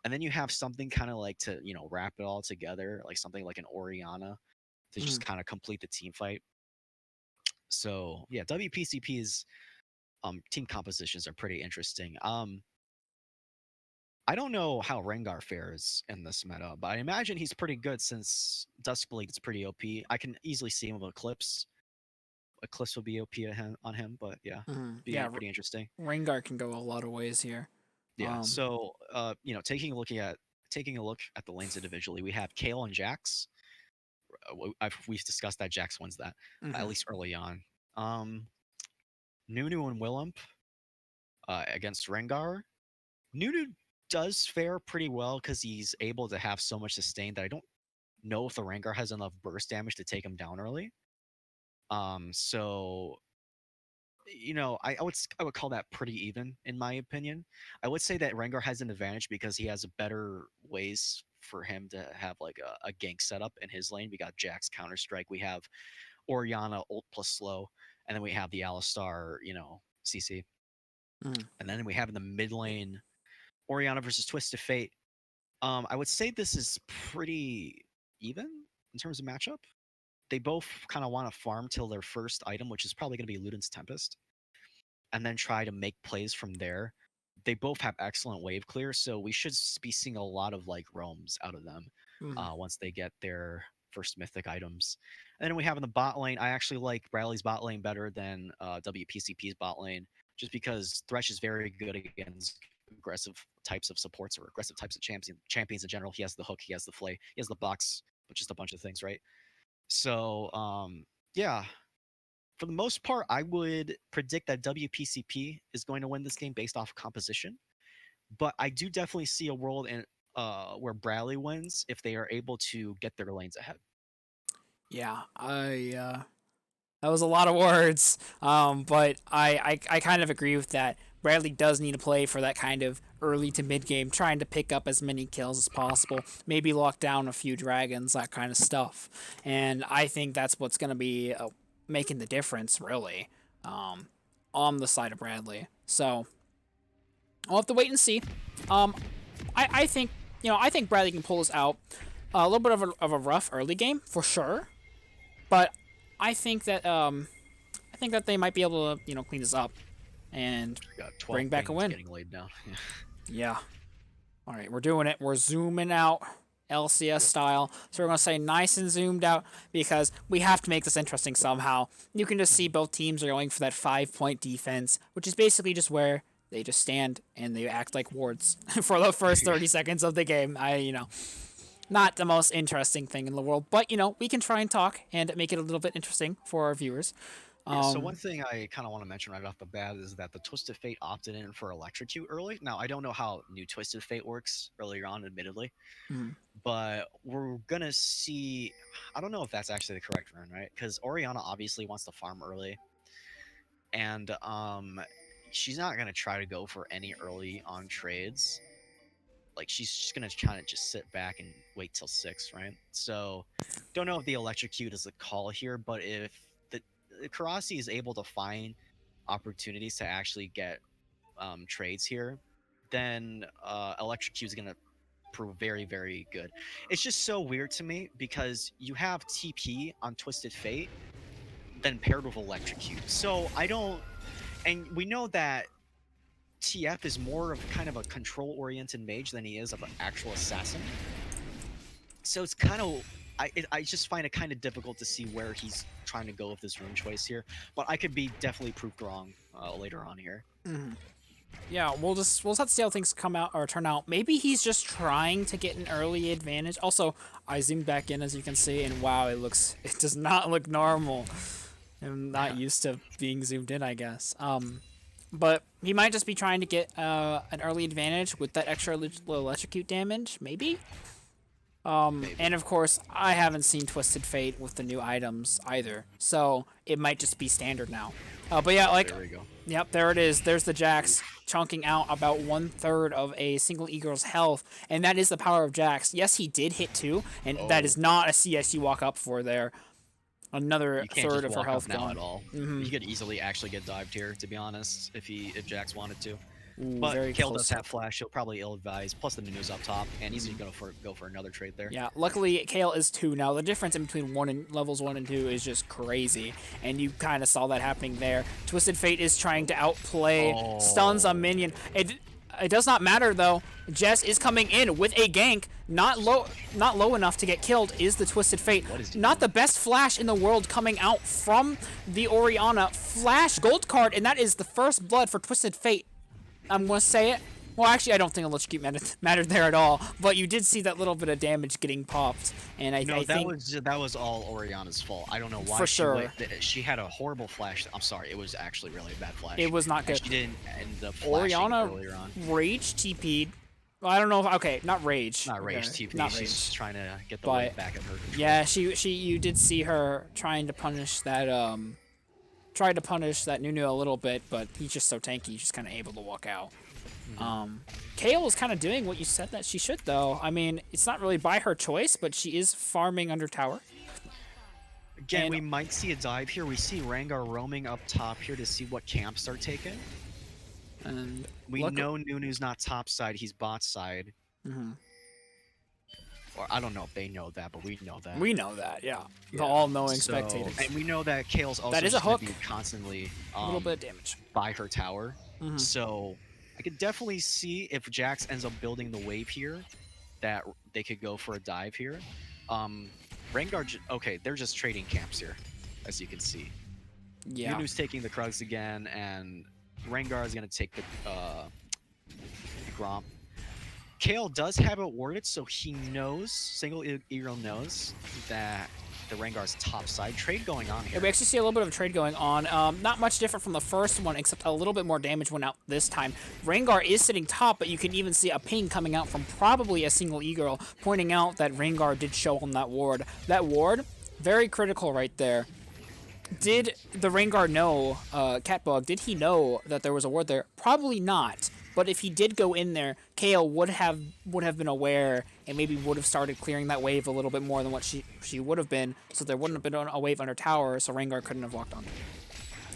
Speaker 2: and then you have something kind of like to, wrap it all together, like something like an Oriana to
Speaker 1: Hmm.
Speaker 2: just kind of complete the team fight. So yeah, WPCP's team compositions are pretty interesting. I don't know how Rengar fares in this meta, but I imagine he's pretty good since Duskblade is pretty OP. I can easily see him with Eclipse. Eclipse would be OP on him, but yeah,
Speaker 1: Hmm.
Speaker 2: be
Speaker 1: Yeah,
Speaker 2: pretty interesting.
Speaker 1: Rengar can go a lot of ways here.
Speaker 2: Yeah.
Speaker 1: Um,
Speaker 2: So, taking a look at the lanes individually, we have Kale and Jax. We've discussed that Jax wins that at
Speaker 1: mhm.
Speaker 2: least early on. Um, Nunu and Willump against Rengar. Nunu does fare pretty well because he's able to have so much sustain that I don't know if the Rengar has enough burst damage to take him down early. So I would call that pretty even in my opinion. I would say that Rengar has an advantage because he has better ways for him to have like a gank setup in his lane. We got Jax Counter Strike, we have Oriana ult plus slow, and then we have the Alistar, CC,
Speaker 1: Mhm.
Speaker 2: and then we have in the mid lane Oriana versus Twisted Fate. I would say this is pretty even in terms of matchup. They both kind of want to farm till their first item, which is probably going to be Luden's Tempest, and then try to make plays from there. They both have excellent wave clear, so we should be seeing a lot of like roams out of them
Speaker 1: Mhm.
Speaker 2: once they get their first mythic items. And then we have in the bot lane, I actually like Bradley's bot lane better than WPCP's bot lane, just because Thresh is very good against aggressive types of supports or aggressive types of champions in general. He has the hook, he has the flay, he has the box, but just a bunch of things, right? So yeah, for the most part, I would predict that WPCP is going to win this game based off composition. But I do definitely see a world in where Bradley wins if they are able to get their lanes ahead.
Speaker 1: Yeah, that was a lot of words. But I kind of agree with that. Bradley does need to play for that kind of early to mid game, trying to pick up as many kills as possible, maybe lock down a few dragons, that kind of stuff. And I think that's what's going to be making the difference, really, um, on the side of Bradley. So I'll have to wait and see. Um, I think I think Bradley can pull this out. A little bit of a rough early game for sure, but I think that they might be able to clean this up and
Speaker 2: We got 12
Speaker 1: bring back a
Speaker 2: things
Speaker 1: win.
Speaker 2: getting laid down.
Speaker 1: Yeah. All right, we're doing it. We're zooming out LCS
Speaker 2: Yep.
Speaker 1: style. So we're going to say nice and zoomed out because we have to make this interesting somehow. You can just see
Speaker 2: Mhm.
Speaker 1: both teams are going for that 5-point defense, which is basically just where they just stand and they act like wards for the first 30 seconds of the game. Not the most interesting thing in the world, but we can try and talk and make it a little bit interesting for our viewers.
Speaker 2: So one thing I kind of want to mention right off the bat is that the Twisted Fate opted in for Electrocute early. Now I don't know how new Twisted Fate works earlier on, admittedly,
Speaker 1: Mhm.
Speaker 2: but we're gonna see. I don't know if that's actually the correct run, right? Because Oriana obviously wants to farm early, and she's not gonna try to go for any early on trades. Like she's just gonna kind of just sit back and wait till 6, right? So, don't know if the Electrocute is the call here, but if the Karasi is able to find opportunities to actually get trades here, then Electrocute is gonna prove very, very good. It's just so weird to me because you have TP on Twisted Fate, then paired with Electrocute. So I don't, and we know that TF is more of kind of a control-oriented mage than he is of an actual assassin. So it's kind of, I just find it kind of difficult to see where he's trying to go with this rune choice here. But I could be definitely proved wrong later on here.
Speaker 1: Yeah, we'll just have to see how things come out or turn out. Maybe he's just trying to get an early advantage. Also, I zoomed back in as you can see, and wow, it does not look normal. I'm not used to being zoomed in, I guess. But he might just be trying to get an early advantage with that extra electrocute damage, maybe. And of course, I haven't seen Twisted Fate with the new items either, so it might just be standard now. But yeah, like,
Speaker 2: There we go.
Speaker 1: yep, there it is. There's the Jax chunking out about 1/3 of a ASingleEgirl's health, and that is the power of Jax. Yes, he did hit 2, and that is not a CS you walk up for there. Another
Speaker 2: You can't
Speaker 1: third
Speaker 2: just
Speaker 1: of her
Speaker 2: walk
Speaker 1: health
Speaker 2: up now
Speaker 1: gone.
Speaker 2: at all. He could easily actually get dived here, to be honest, if Jax wanted to.
Speaker 1: Ooh,
Speaker 2: But
Speaker 1: very
Speaker 2: Kale
Speaker 1: close.
Speaker 2: does have flash. He'll probably ill-advise. Plus the Nunu's up top, and he's gonna go for another trade there.
Speaker 1: Yeah, luckily Kale is 2 now. The difference in between levels 1 and 2 is just crazy, and you kind of saw that happening there. Twisted Fate is trying to outplay, stuns a minion. It does not matter though. Jess is coming in with a gank, not low enough to get killed. Is the Twisted Fate not the best flash in the world coming out from the Oriana flash gold card, and that is the first blood for Twisted Fate. I'm gonna say it. Well, actually, I don't think electrocute mattered there at all. But you did see that little bit of damage getting popped, and I think
Speaker 2: that was all Oriana's fault. I don't know why.
Speaker 1: For sure.
Speaker 2: She had a horrible flash. I'm sorry, it was actually really a bad flash.
Speaker 1: It was not good.
Speaker 2: And she didn't end up flashing
Speaker 1: Oriana
Speaker 2: earlier on.
Speaker 1: rage TP'd. Well, I don't know. Okay, not rage.
Speaker 2: Not rage
Speaker 1: Okay,
Speaker 2: TP.
Speaker 1: Not
Speaker 2: She's
Speaker 1: rage.
Speaker 2: just trying to get the weight back in her control.
Speaker 1: Yeah, you did see her trying to punish that tried to punish that Nunu a little bit, but he's just so tanky, he's just kind of able to walk out. Kale is kind of doing what you said that she should, though. I mean, it's not really by her choice, but she is farming under tower.
Speaker 2: Again, we might see a dive here. We see Rengar roaming up top here to see what camps are taken.
Speaker 1: And
Speaker 2: we know Nunu's not top side, he's bot side. Or I don't know if they know that, but we know that.
Speaker 1: We know that, yeah. The all-knowing spectators.
Speaker 2: And we know that Kale's also
Speaker 1: that is a hook.
Speaker 2: Be constantly
Speaker 1: a little bit of damage
Speaker 2: by her tower. So I could definitely see if Jax ends up building the wave here, that they could go for a dive here. Rengar, okay, they're just trading camps here, as you can see.
Speaker 1: Yeah.
Speaker 2: Nunu's taking the Krugs again, and Rengar is going to take the Gromp. Kale does have it worded, so he knows, ASingleEgirl knows that the Rengar's top side trade going on here.
Speaker 1: Yeah, we actually see a little bit of a trade going on. Not much different from the first one, except a little bit more damage went out this time. Rengar is sitting top, but you can even see a ping coming out from probably ASingleEgirl, pointing out that Rengar did show on that ward. That ward, very critical right there. Did the Rengar know, Catbug, did he know that there was a ward there? Probably not. But if he did go in there, Kale would have been aware and maybe would have started clearing that wave a little bit more than what she would have been, so there wouldn't have been a wave under tower, so Rengar couldn't have walked on.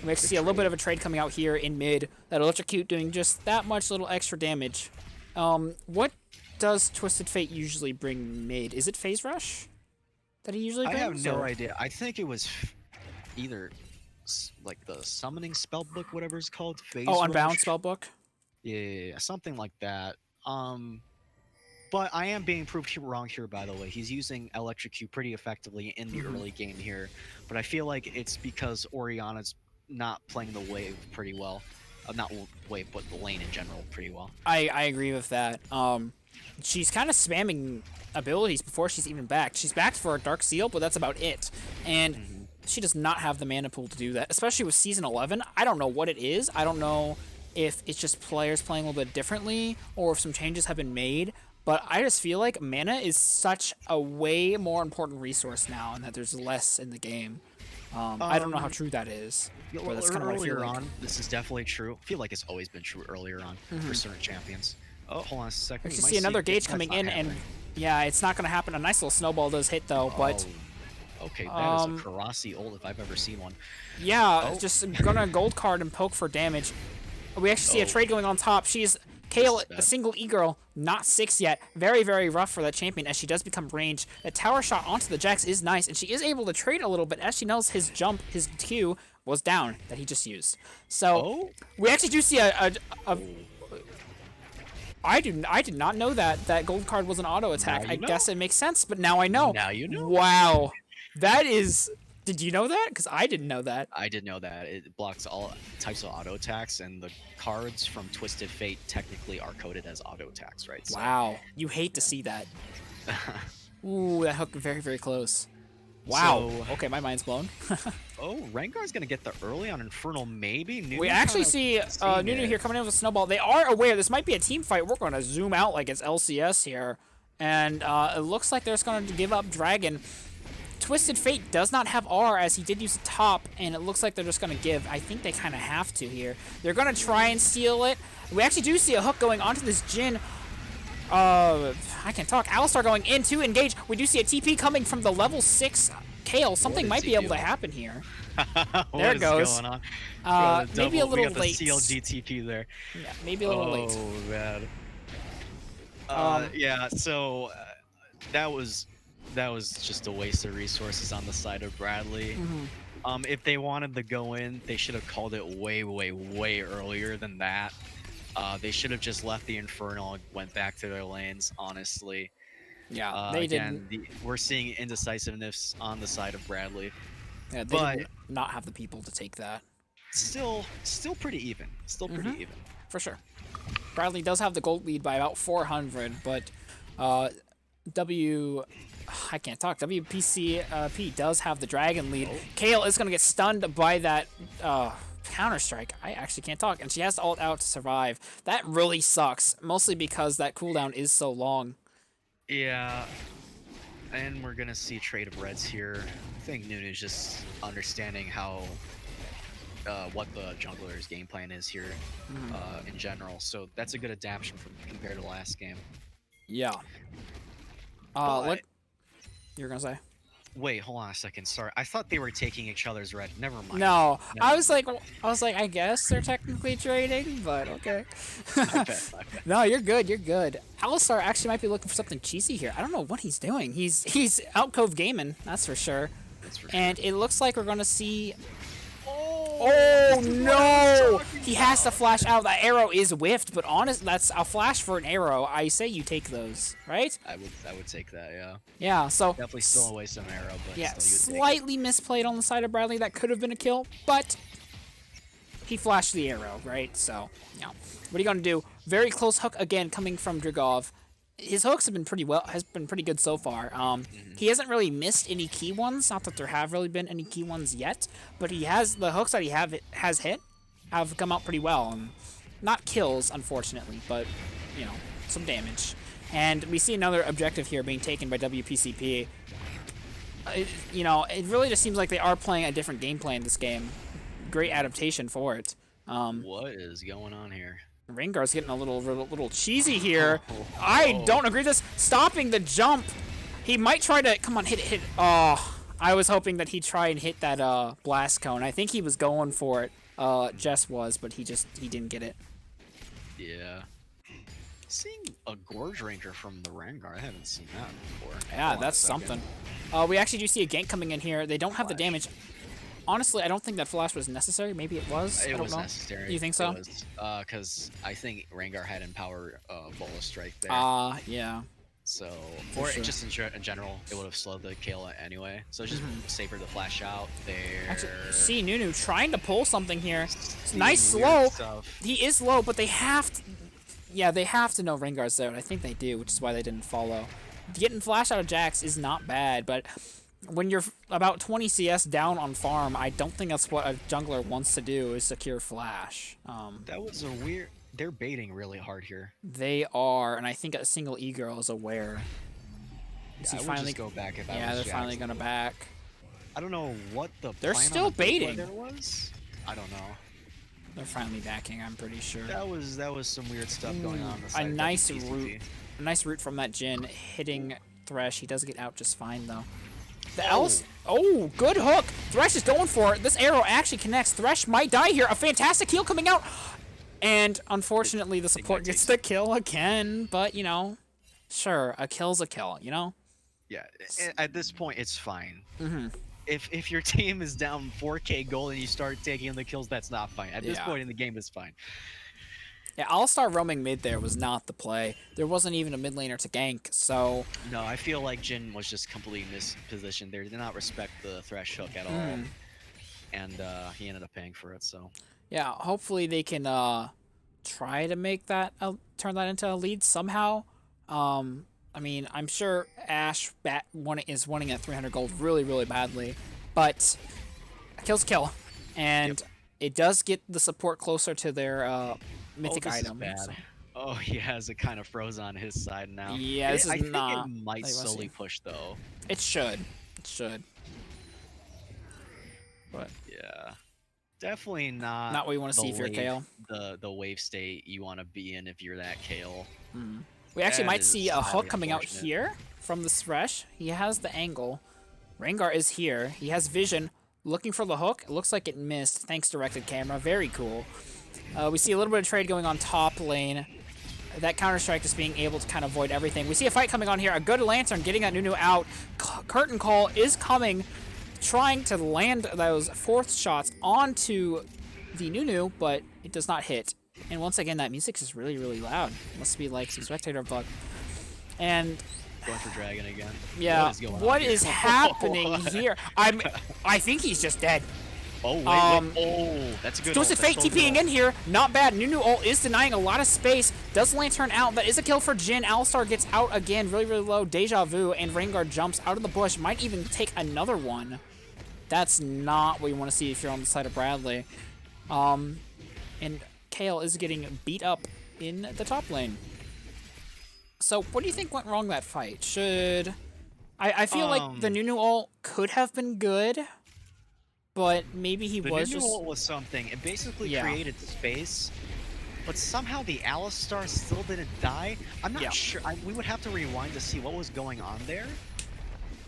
Speaker 1: We actually see a little bit of a trade coming out here in mid. That Electrocute doing just that much little extra damage. What does Twisted Fate usually bring mid? Is it Phase Rush that he usually brings?
Speaker 2: I have no idea. I think it was either like the Summoning Spellbook, whatever it's called. Phase
Speaker 1: Unbound
Speaker 2: Rush.
Speaker 1: Spellbook?
Speaker 2: Yeah, something like that. But I am being proved wrong here, by the way. He's using Electrocute pretty effectively in the early game here, but I feel like it's because Oriana's not playing the wave pretty well. Not wave, but the lane in general pretty well.
Speaker 1: I agree with that. She's kind of spamming abilities before she's even backed. She's backed for a Dark Seal, but that's about it. And she does not have the mana pool to do that, especially with Season 11. I don't know what it is. I don't know if it's just players playing a little bit differently or if some changes have been made. But I just feel like mana is such a way more important resource now, and that there's less in the game. I don't know how true that is, but that's kind of what I feel like.
Speaker 2: This is definitely true. I feel like it's always been true earlier on for certain champions. Oh, hold on a second.
Speaker 1: You see another gauge coming in, and yeah, it's not going to happen. A nice little snowball does hit, though, but...
Speaker 2: Okay, that is a Karasi ult if I've ever seen one.
Speaker 1: Yeah, just gonna gold card and poke for damage. We actually see a trade going on top. She's Kale, ASingleEgirl, not 6 yet. Very, very rough for that champion as she does become ranged. A tower shot onto the Jax is nice, and she is able to trade a little bit as she knows his jump, his Q, was down that he just used. So we actually do see I did not know that gold card was an auto attack. I guess it makes sense, but now I know.
Speaker 2: Now you know.
Speaker 1: Wow. That is... Did you know that? Because I didn't know that.
Speaker 2: I did know that. It blocks all types of auto attacks, and the cards from Twisted Fate technically are coded as auto attacks, right? So,
Speaker 1: wow. You hate to see that. Ooh, that hook very, very close. Wow. So, okay, my mind's blown.
Speaker 2: Rengar's going to get the early on Infernal, maybe?
Speaker 1: We actually see Nunu here coming in with a snowball. They are aware this might be a team fight. We're going to zoom out like it's LCS here. And it looks like they're just going to give up Dragon. Twisted Fate does not have R, as he did use a top, and it looks like they're just going to give. I think they kind of have to here. They're going to try and steal it. We actually do see a hook going onto this Jhin. I can't talk. Alistar going in to engage. We do see a TP coming from the level 6 Kale. Something might be able to happen here. There it goes.
Speaker 2: Going on?
Speaker 1: Maybe a little
Speaker 2: we got
Speaker 1: late.
Speaker 2: The CLG TP there.
Speaker 1: Yeah, maybe a little late.
Speaker 2: Oh, man. Yeah, so that was just a waste of resources on the side of Bradley. If they wanted to go in, they should have called it way, way, way earlier than that. They should have just left the Infernal and went back to their lanes, honestly.
Speaker 1: Yeah, they
Speaker 2: didn't. We're seeing indecisiveness on the side of Bradley.
Speaker 1: Yeah, they did not have the people to take that.
Speaker 2: Still pretty even. Still pretty even.
Speaker 1: For sure. Bradley does have the gold lead by about 400, but I can't talk. WPCP does have the dragon lead. Kale is going to get stunned by that counter-strike. I actually can't talk. And she has to ult out to survive. That really sucks, mostly because that cooldown is so long.
Speaker 2: Yeah. And we're going to see trade of reds here. I think Nunu's just understanding how what the jungler's game plan is here in general. So that's a good adaptation compared to the last game.
Speaker 1: Yeah. What you're gonna say?
Speaker 2: Wait, hold on a second. Sorry, I thought they were taking each other's red. Never mind.
Speaker 1: No, I was like, I guess they're technically trading, but okay.
Speaker 2: I bet.
Speaker 1: No, you're good. You're good. Alistar actually might be looking for something cheesy here. I don't know what he's doing. He's out Cove gaming, that's for sure. And it looks like we're gonna see. Oh no! He has to flash out. That arrow is whiffed, but honest, that's a flash for an arrow. I say you take those, right?
Speaker 2: I would take that, yeah.
Speaker 1: Yeah, so
Speaker 2: definitely still a waste of an arrow, but
Speaker 1: yeah,
Speaker 2: still
Speaker 1: slightly misplayed on the side of Bradley. That could have been a kill, but he flashed the arrow, right? So, yeah. What are you gonna do? Very close hook again coming from Drigov. His hooks have been pretty good so far. He hasn't really missed any key ones. Not that there have really been any key ones yet, but he has the hooks that he has hit have come out pretty well. Not kills, unfortunately, but you know, some damage. And we see another objective here being taken by WPCP. You know, it really just seems like they are playing a different gameplay in this game. Great adaptation for it.
Speaker 2: What is going on here?
Speaker 1: Rengar's getting a little cheesy here. I don't agree with this. Stopping the jump. He might try to... Come on, hit it. Oh, I was hoping that he'd try and hit that blast cone. I think he was going for it. Jess was, but he didn't get it.
Speaker 2: Yeah. Seeing a Gorge Ranger from the Rengar, I haven't seen that before.
Speaker 1: Yeah, that's something. We actually do see a gank coming in here. They don't have the damage. Honestly, I don't think that flash was necessary. Maybe it was.
Speaker 2: It was necessary.
Speaker 1: You think so?
Speaker 2: It was, because I think Rengar had Empower Bola Strike there.
Speaker 1: Yeah.
Speaker 2: So, or just in general, it would have slowed the Kayla anyway. So it's just safer to flash out there.
Speaker 1: Actually, see Nunu trying to pull something here. Nice slow. He is low, but they have to. Yeah, they have to know Rengar's there, and I think they do, which is why they didn't follow. Getting flash out of Jax is not bad, but when you're about 20 CS down on farm, I don't think that's what a jungler wants to do, is secure flash.
Speaker 2: That was a weird. They're baiting really hard here.
Speaker 1: They are, and I think ASingleEgirl is aware. Is
Speaker 2: Yeah,
Speaker 1: he
Speaker 2: I would
Speaker 1: finally?
Speaker 2: just go back if I
Speaker 1: Yeah,
Speaker 2: was
Speaker 1: they're
Speaker 2: Jackson.
Speaker 1: finally gonna back.
Speaker 2: I don't know what the
Speaker 1: They're
Speaker 2: plan
Speaker 1: still
Speaker 2: on the bait
Speaker 1: baiting.
Speaker 2: there was. I don't know.
Speaker 1: They're finally backing, I'm pretty sure.
Speaker 2: That was some weird stuff going on the side
Speaker 1: A
Speaker 2: of
Speaker 1: nice
Speaker 2: WPCP.
Speaker 1: root. A nice root from that Jhin, hitting Thresh. He does get out just fine, though. The
Speaker 2: Oh.
Speaker 1: else. Oh, good hook. Thresh is going for it. This arrow actually connects. Thresh might die here. A fantastic heal coming out. And unfortunately, the support gets the kill again. But, you know, sure, a kill's a kill, you know?
Speaker 2: Yeah, at this point, it's fine.
Speaker 1: Mm-hmm.
Speaker 2: If your team is down 4K gold and you start taking the kills, that's not fine. At this point in the game, it's fine.
Speaker 1: Yeah, I'll start roaming mid there was not the play. There wasn't even a mid laner to gank, so...
Speaker 2: No, I feel like Jhin was just completely mispositioned there. Did not respect the Thresh hook at all. And he ended up paying for it, so...
Speaker 1: Yeah, hopefully they can try to make that, turn that into a lead somehow. I mean, I'm sure Ash is wanting at 300 gold really, really badly, but a kill's a kill. And it does get the support closer to their mythic item.
Speaker 2: Is bad. Oh, he has it kind of froze on his side now.
Speaker 1: Yeah, this is
Speaker 2: I
Speaker 1: not...
Speaker 2: think it might slowly push, though.
Speaker 1: It should. It should. But
Speaker 2: yeah. Definitely not.
Speaker 1: Not what you want to see if you're Kale.
Speaker 2: The wave state you want to be in if you're that Kale.
Speaker 1: We actually
Speaker 2: That
Speaker 1: might
Speaker 2: is
Speaker 1: see a hook
Speaker 2: highly
Speaker 1: coming out
Speaker 2: unfortunate.
Speaker 1: here from the Thresh. He has the angle. Rengar is here. He has vision. Looking for the hook. It looks like it missed. Thanks, directed camera. Very cool. We see a little bit of trade going on top lane. That Counter-Strike is being able to kind of avoid everything. We see a fight coming on here. A good Lantern getting that Nunu out. Curtain Call is coming, trying to land those fourth shots onto the Nunu, but it does not hit. And once again, that music is really, really loud. Must be like some spectator bug. And
Speaker 2: Going for Dragon again.
Speaker 1: yeah, what is
Speaker 2: here?
Speaker 1: happening here? I think he's just dead.
Speaker 2: Oh, wait. Oh, that's a good
Speaker 1: Twisted Fate TPing in here. Not bad. Nunu ult is denying a lot of space. Does Lantern out. That is a kill for Jhin. Alistar gets out again. Really, really low. Deja Vu. And Rengar jumps out of the bush. Might even take another one. That's not what you want to see if you're on the side of Bradley. And Kale is getting beat up in the top lane. So what do you think went wrong that fight? I feel like the Nunu ult could have been good. But maybe he was just...
Speaker 2: The Nunu ult was something. It basically created space, but somehow the Alistar still didn't die. I'm not sure. We would have to rewind to see what was going on there.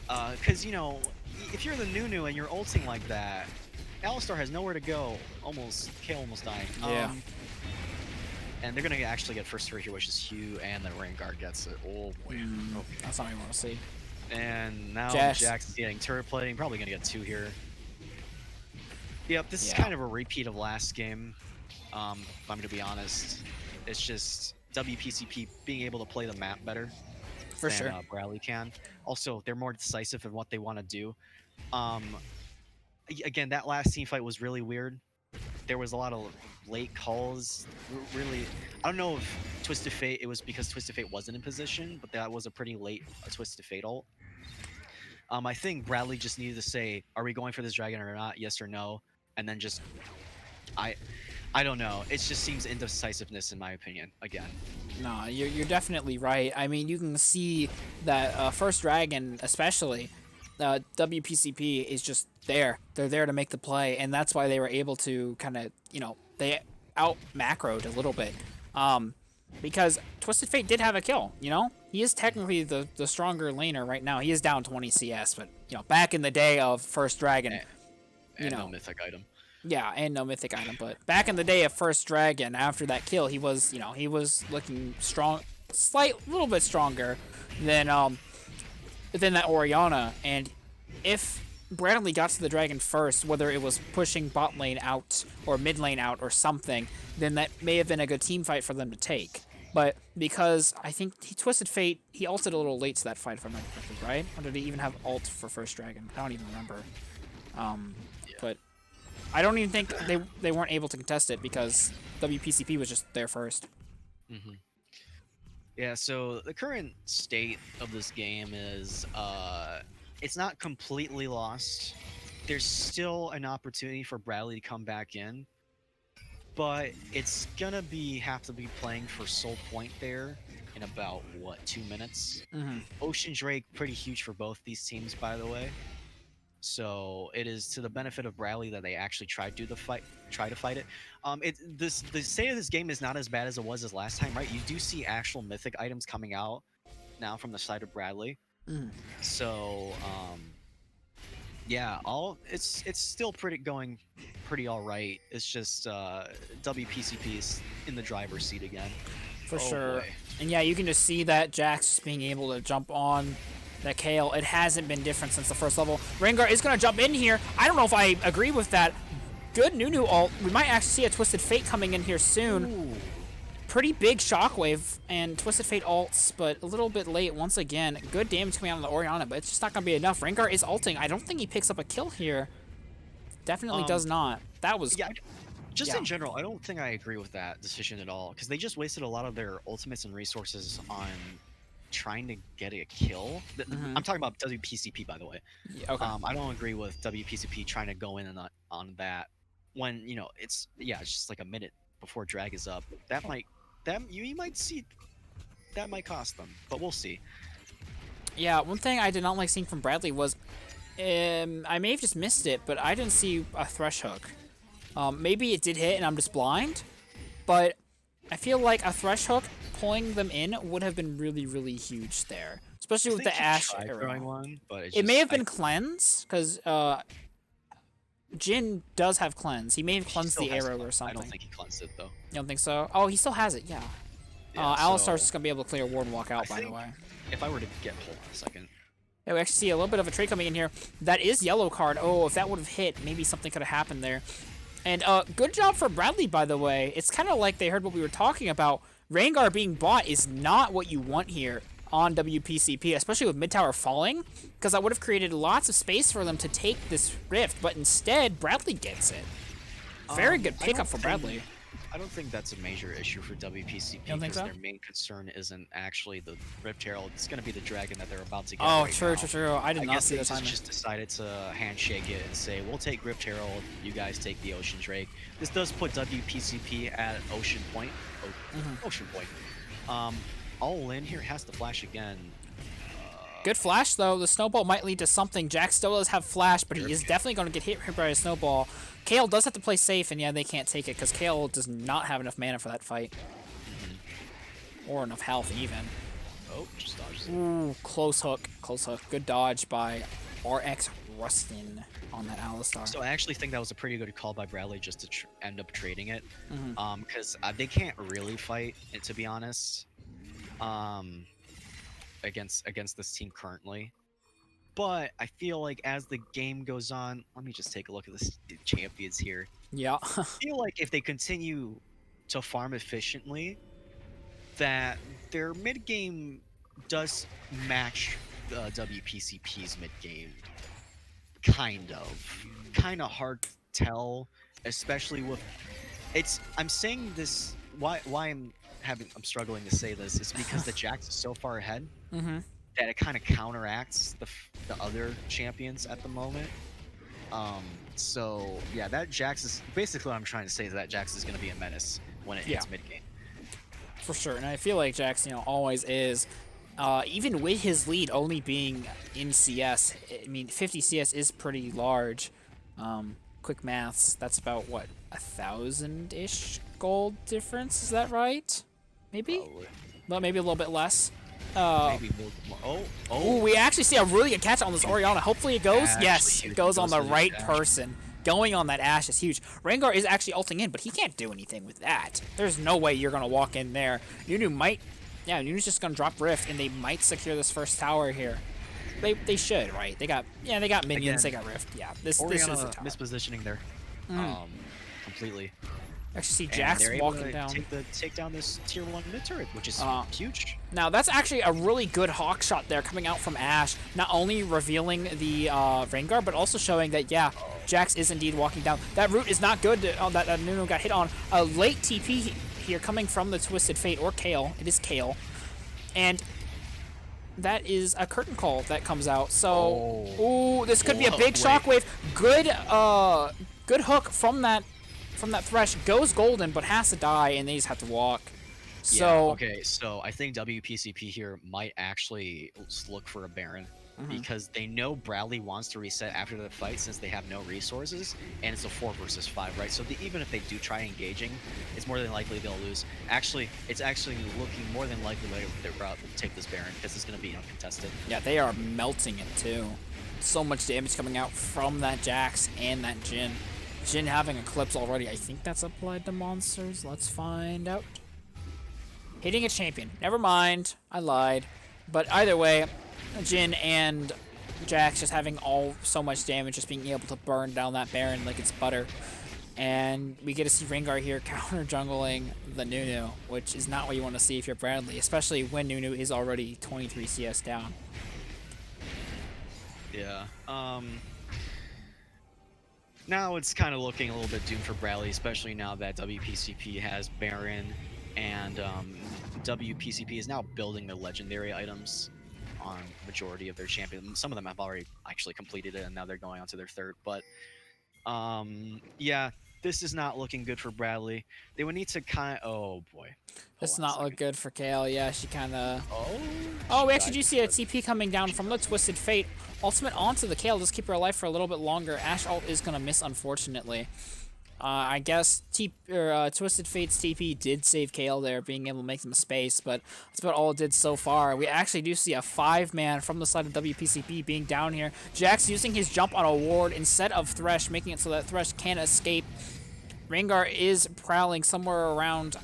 Speaker 2: Because, you know, if you're the Nunu and you're ulting like that, Alistar has nowhere to go. Kale almost dying.
Speaker 1: Yeah.
Speaker 2: And they're going to actually get first three here, which is Hugh, and then Rengar gets it. Oh, boy. Okay.
Speaker 1: That's not what you want to see.
Speaker 2: And now
Speaker 1: Jax.
Speaker 2: Jax is getting turret plating. Probably going to get two here. Yep, this is kind of a repeat of last game. If I'm going to be honest, it's just WPCP being able to play the map better than Bradley can. Also, they're more decisive in what they want to do. Again, that last team fight was really weird. There was a lot of late calls. Really, I don't know if Twisted Fate, it was because Twisted Fate wasn't in position, but that was a pretty late Twisted Fate ult. I think Bradley just needed to say, are we going for this dragon or not? Yes or no. And then just, I don't know. It just seems indecisiveness in my opinion, again.
Speaker 1: No, you're definitely right. I mean, you can see that first dragon, especially, WPCP is just there. They're there to make the play, and that's why they were able to kind of, you know, they out macroed a little bit. Because Twisted Fate did have a kill, you know? He is technically the stronger laner right now. He is down 20 CS, but, you know, back in the day of first dragon, you know,
Speaker 2: no mythic item.
Speaker 1: Yeah, and no mythic item, but back in the day of first dragon, after that kill, he was, you know, he was looking strong, little bit stronger than that Orianna. And if Bradley got to the dragon first, whether it was pushing bot lane out or mid lane out or something, then that may have been a good team fight for them to take. But because I think he Twisted Fate, he ulted a little late to that fight, if I remember correctly, right? Or did he even have ult for first dragon? I don't even remember. But I don't even think they weren't able to contest it because WPCP was just there first.
Speaker 2: Yeah, so the current state of this game is it's not completely lost. There's still an opportunity for Bradley to come back in, but it's gonna have to be playing for Soul Point there in about what 2 minutes. Ocean Drake pretty huge for both these teams, by the way. So it is to the benefit of Bradley that they actually try to fight it. The state of this game is not as bad as it was as last time, right? You do see actual mythic items coming out now from the side of Bradley. So yeah, it's still going pretty all right. It's just WPCP is in the driver's seat again.
Speaker 1: For sure.
Speaker 2: Boy.
Speaker 1: And yeah, you can just see that Jax being able to jump on that Kale. It hasn't been different since the first level. Rengar is going to jump in here. I don't know if I agree with that. Good Nunu ult. We might actually see a Twisted Fate coming in here soon.
Speaker 2: Ooh.
Speaker 1: Pretty big shockwave and Twisted Fate ults, but a little bit late once again. Good damage coming out of the Orianna, but it's just not going to be enough. Rengar is ulting. I don't think he picks up a kill here. Definitely does not. That was...
Speaker 2: Yeah, just in general, I don't think I agree with that decision at all, because they just wasted a lot of their ultimates and resources on trying to get a kill. I'm talking about WPCP, by the way.
Speaker 1: Yeah, okay.
Speaker 2: I don't agree with WPCP trying to go in on that when, you know, it's just like a minute before drag is up. You might see that might cost them, but we'll see.
Speaker 1: Yeah, one thing I did not like seeing from Bradley was I may have just missed it, but I didn't see a thresh hook. Maybe it did hit and I'm just blind, but I feel like a thresh hook pulling them in would have been really, really huge there, especially with the Ashe arrow.
Speaker 2: One, but
Speaker 1: it may have been cleanse, because Jhin does have cleanse. He may have cleansed the arrow or something.
Speaker 2: I don't think he cleansed it, though.
Speaker 1: You don't think so? Oh, he still has it, yeah. Alistar's just going to be able to clear ward and walk out, by the way.
Speaker 2: If I were to get... Hold on a second.
Speaker 1: Yeah, we actually see a little bit of a trade coming in here. That is yellow card. Oh, if that would have hit, maybe something could have happened there. And good job for Bradley, by the way. It's kind of like they heard what we were talking about. Rengar being bought is not what you want here on WPCP, especially with mid tower falling, because that would have created lots of space for them to take this rift, but instead, Bradley gets it. Very good pickup for Bradley.
Speaker 2: I don't think that's a major issue for WPCP, because their main concern isn't actually the Rift Herald. It's going to be the dragon that they're about to get.
Speaker 1: Oh,
Speaker 2: right
Speaker 1: true,
Speaker 2: now.
Speaker 1: true. I did not see that time.
Speaker 2: They just decided to handshake it and say, we'll take Rift Herald, you guys take the Ocean Drake. This does put WPCP at Ocean Point. Ocean Point. All in here has to flash again.
Speaker 1: Good flash, though. The snowball might lead to something. Jack still does have flash, but he is definitely going to get hit by a snowball. Kale does have to play safe, and yeah, they can't take it because Kale does not have enough mana for that fight. Or enough health, even.
Speaker 2: Oh, just dodged it.
Speaker 1: Ooh, close hook. Close hook. Good dodge by RX Rustin on that Alistar.
Speaker 2: So I actually think that was a pretty good call by Bradley just to end up trading it. Because they can't really fight, to be honest. Against this team currently, but I feel like as the game goes on, let me just take a look at the champions here.
Speaker 1: Yeah.
Speaker 2: I feel like if they continue to farm efficiently, that their mid game does match WPCP's mid game. Kind of hard to tell, especially with I'm saying this why I'm struggling to say this is because the Jax is so far ahead that it kind of counteracts the other champions at the moment. So yeah, that Jax is basically what I'm trying to say, is that Jax is going to be a menace when it hits mid game.
Speaker 1: For sure, and I feel like Jax, always is. Even with his lead only being in CS, I mean, 50 CS is pretty large. Quick maths, that's about what, 1,000-ish gold difference? Is that right? Maybe?
Speaker 2: Probably.
Speaker 1: Well, maybe a little bit less.
Speaker 2: Maybe a little more.
Speaker 1: Ooh, we actually see a really good catch on this Orianna. Hopefully it goes. Yes, it goes on the right person. Going on that Ashe is huge. Rengar is actually ulting in, but he can't do anything with that. There's no way you're going to walk in there. Nunu might... Yeah, Nunu's just going to drop Rift, and they might secure this first tower here. They should, right? They got minions, they got Rift. Yeah, this is the tower.
Speaker 2: Mispositioning there. Completely.
Speaker 1: Actually see Jax walking down.
Speaker 2: Take down this tier 1 mid turret, which is huge.
Speaker 1: Now that's actually a really good hawk shot there coming out from Ashe, not only revealing the Rengar, but also showing that Jax is indeed walking down. That route is not good that Nunu got hit on. A late TP here coming from the Twisted Fate or Kale. It is Kale. And that is a curtain call that comes out. So,
Speaker 2: Oh.
Speaker 1: ooh, this could be a
Speaker 2: Whoa,
Speaker 1: big
Speaker 2: wait.
Speaker 1: shockwave. Good hook from that Thresh. Goes golden, but has to die, and they just have to walk. So,
Speaker 2: Yeah, okay, so I think WPCP here might actually look for a Baron because they know Bradley wants to reset after the fight since they have no resources, and it's a 4 versus 5, right? So even if they do try engaging, it's more than likely they'll lose. Actually, it's actually looking more than likely they're about to take this Baron because it's going to be uncontested.
Speaker 1: yeah, they are melting it too. So much damage coming out from that Jax and that Jhin. Jhin having Eclipse already. I think that's applied to monsters. Let's find out. Hitting a champion. Never mind. I lied. But either way, Jhin and Jax just having so much damage, just being able to burn down that Baron like it's butter. And we get to see Rengar here counter jungling the Nunu, which is not what you want to see if you're Bradley, especially when Nunu is already 23 CS down.
Speaker 2: Yeah. Now it's kind of looking a little bit doomed for Bradley, especially now that WPCP has Baron, and WPCP is now building their legendary items on majority of their champions. Some of them have already actually completed it, and now they're going on to their third. But yeah, this is not looking good for Bradley. They would need to kind of. Oh boy.
Speaker 1: This does not look good for Kale. Yeah, she kind of.
Speaker 2: Oh.
Speaker 1: Oh, we actually do see a TP coming down from the Twisted Fate. Ultimate onto the Kale. Just keep her alive for a little bit longer. Ashe ult is going to miss, unfortunately. I guess Twisted Fate's TP did save Kale there, being able to make some space, but that's about all it did so far. We actually do see a 5-man from the side of WPCP being down here. Jax using his jump on a ward instead of Thresh, making it so that Thresh can't escape. Rengar is prowling somewhere around,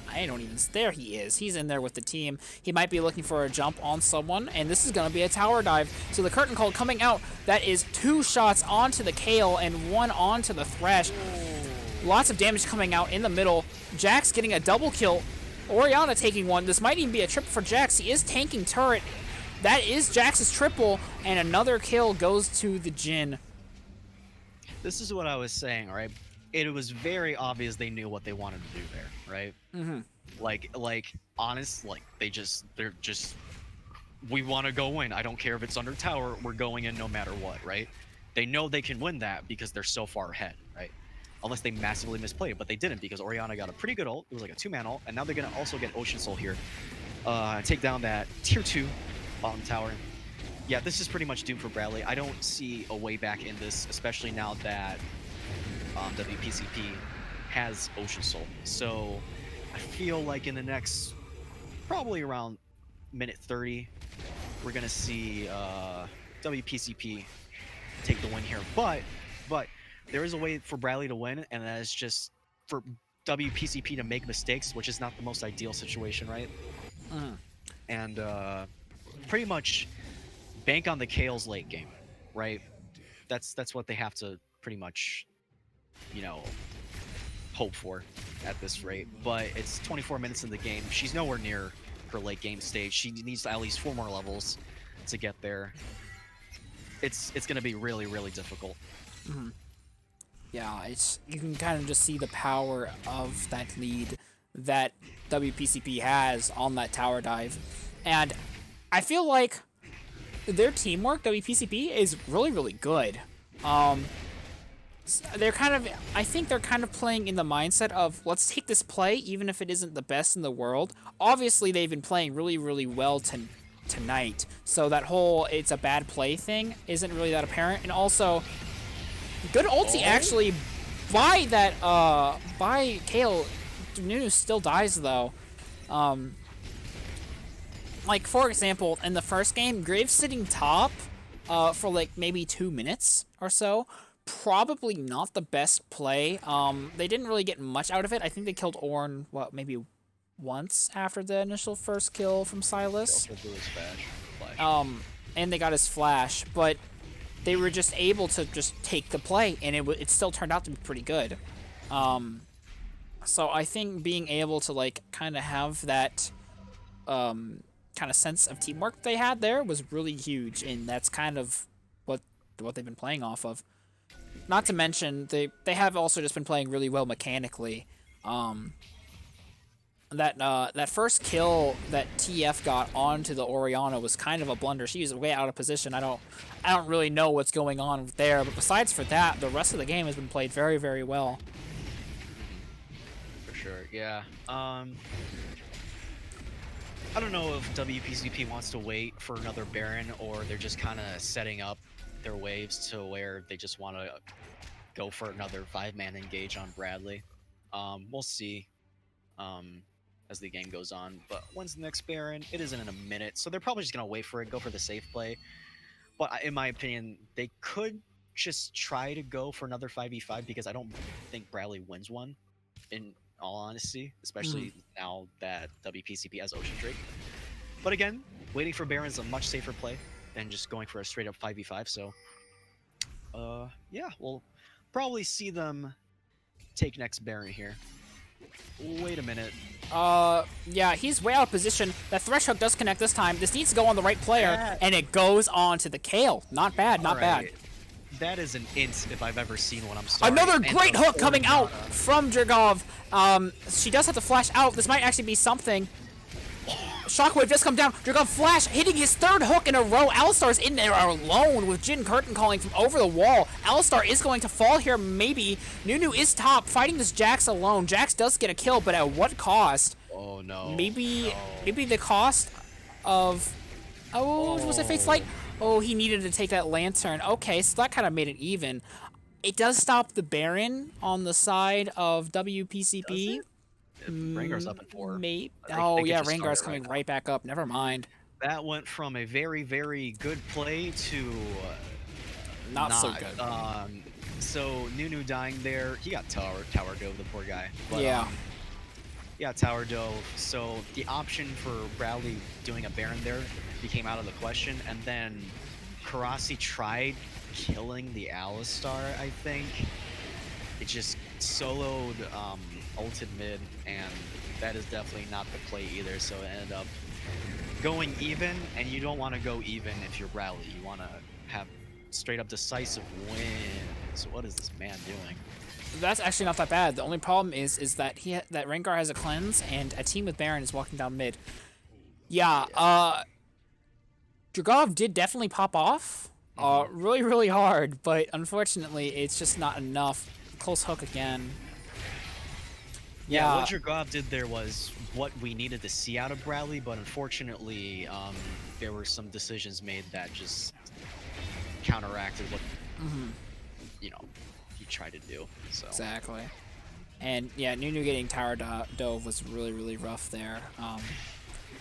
Speaker 1: there he is. He's in there with the team. He might be looking for a jump on someone, and this is going to be a tower dive. So the curtain call coming out, that is 2 shots onto the Kale and 1 onto the Thresh. Lots of damage coming out in the middle. Jax getting a double kill. Orianna taking 1. This might even be a triple for Jax. He is tanking turret. That is Jax's triple, and another kill goes to the Jhin.
Speaker 2: This is what I was saying, right? It was very obvious they knew what they wanted to do there, right? They're just, we want to go in. I don't care if it's under tower. We're going in no matter what, right? They know they can win that because they're so far ahead, right? Unless they massively misplayed it, but they didn't because Orianna got a pretty good ult. It was like a 2-man ult, and now they're going to also get Ocean Soul here. Take down that tier 2 bottom tower. Yeah, this is pretty much doomed for Bradley. I don't see a way back in this, especially now that WPCP has Ocean Soul. So I feel like in the next, probably around minute 30, we're going to see WPCP take the win here. But there is a way for Bradley to win, and that is just for WPCP to make mistakes, which is not the most ideal situation, right? And pretty much bank on the Kale's late game, right? That's what they have to pretty much, hope for at this rate. But it's 24 minutes in the game. She's nowhere near her late game stage. She needs at least 4 more levels to get there. It's going to be really, really difficult.
Speaker 1: Yeah, you can kind of just see the power of that lead that WPCP has on that tower dive. And I feel like their teamwork, WPCP, is really, really good. I think they're kind of playing in the mindset of, let's take this play, even if it isn't the best in the world. Obviously, they've been playing really, really well tonight. So that whole it's a bad play thing isn't really that apparent. And also, good ulti actually by Kale. Nunu still dies though. Like for example, in the first game, Graves sitting top for like maybe 2 minutes or so. Probably not the best play. They didn't really get much out of it. I think they killed Ornn, maybe once after the initial first kill from Sylas. And they got his flash, but they were just able to just take the play, and it still turned out to be pretty good. So I think being able to like kind of have that kind of sense of teamwork they had there was really huge, and that's kind of what they've been playing off of. Not to mention they have also just been playing really well mechanically. that first kill that TF got onto the Orianna was kind of a blunder. She was way out of position. I don't really know what's going on there, but besides for that, the rest of the game has been played very, very well.
Speaker 2: For sure, yeah. I don't know if WPCP wants to wait for another Baron, or they're just kind of setting up their waves to where they just want to go for another 5-man engage on Bradley. We'll see as the game goes on. But when's the next Baron? It isn't in a minute, so they're probably just gonna wait for it, go for the safe play. But in my opinion, they could just try to go for another 5v5 because I don't think Bradley wins one, in all honesty, especially now that WPCP has Ocean Drake. But again, waiting for Baron is a much safer play than just going for a straight up 5v5. So, yeah, we'll probably see them take next Baron here. Wait a minute.
Speaker 1: Yeah, he's way out of position. That thresh hook does connect this time. This needs to go on the right player, and it goes on to the Kayle. Not bad, not bad.
Speaker 2: That is an int if I've ever seen one. I'm sorry.
Speaker 1: Another great hook coming out from Drigov. She does have to flash out. This might actually be something. Shockwave just come down. Drigov flash, hitting his third hook in a row. Alistar is in there alone with Jin Curtin calling from over the wall. Alistar is going to fall here, maybe. Nunu is top, fighting this Jax alone. Jax does get a kill, but at what cost?
Speaker 2: Oh, no.
Speaker 1: Maybe the cost of... Oh, was it Fate's Light? Oh, he needed to take that Lantern. Okay, so that kind of made it even. It does stop the Baron on the side of WPCP.
Speaker 2: Rengar's up in 4.
Speaker 1: Maybe. Oh, yeah, Rengar's coming right back up. Never mind.
Speaker 2: That went from a very, very good play to...
Speaker 1: not so good.
Speaker 2: So, Nunu dying there. He got tower dove, the poor guy. But,
Speaker 1: yeah.
Speaker 2: Yeah, tower dove. So, the option for Bradley doing a Baron there became out of the question. And then Karasi tried killing the Alistar, I think. It just soloed ulted mid, and that is definitely not the play either, so it ended up going even, and you don't want to go even if you're Bradley. You want to have straight up decisive wins. What is this man doing?
Speaker 1: That's actually not that bad. The only problem is that that Rengar has a cleanse, and a team with Baron is walking down mid. Yeah, Drigov did definitely pop off really, really hard, but unfortunately it's just not enough. Close hook again.
Speaker 2: Yeah, what Drigov did there was what we needed to see out of Bradley, but unfortunately, there were some decisions made that just counteracted what you know he tried to do. So
Speaker 1: exactly, and yeah, Nunu getting tower dove was really, really rough there.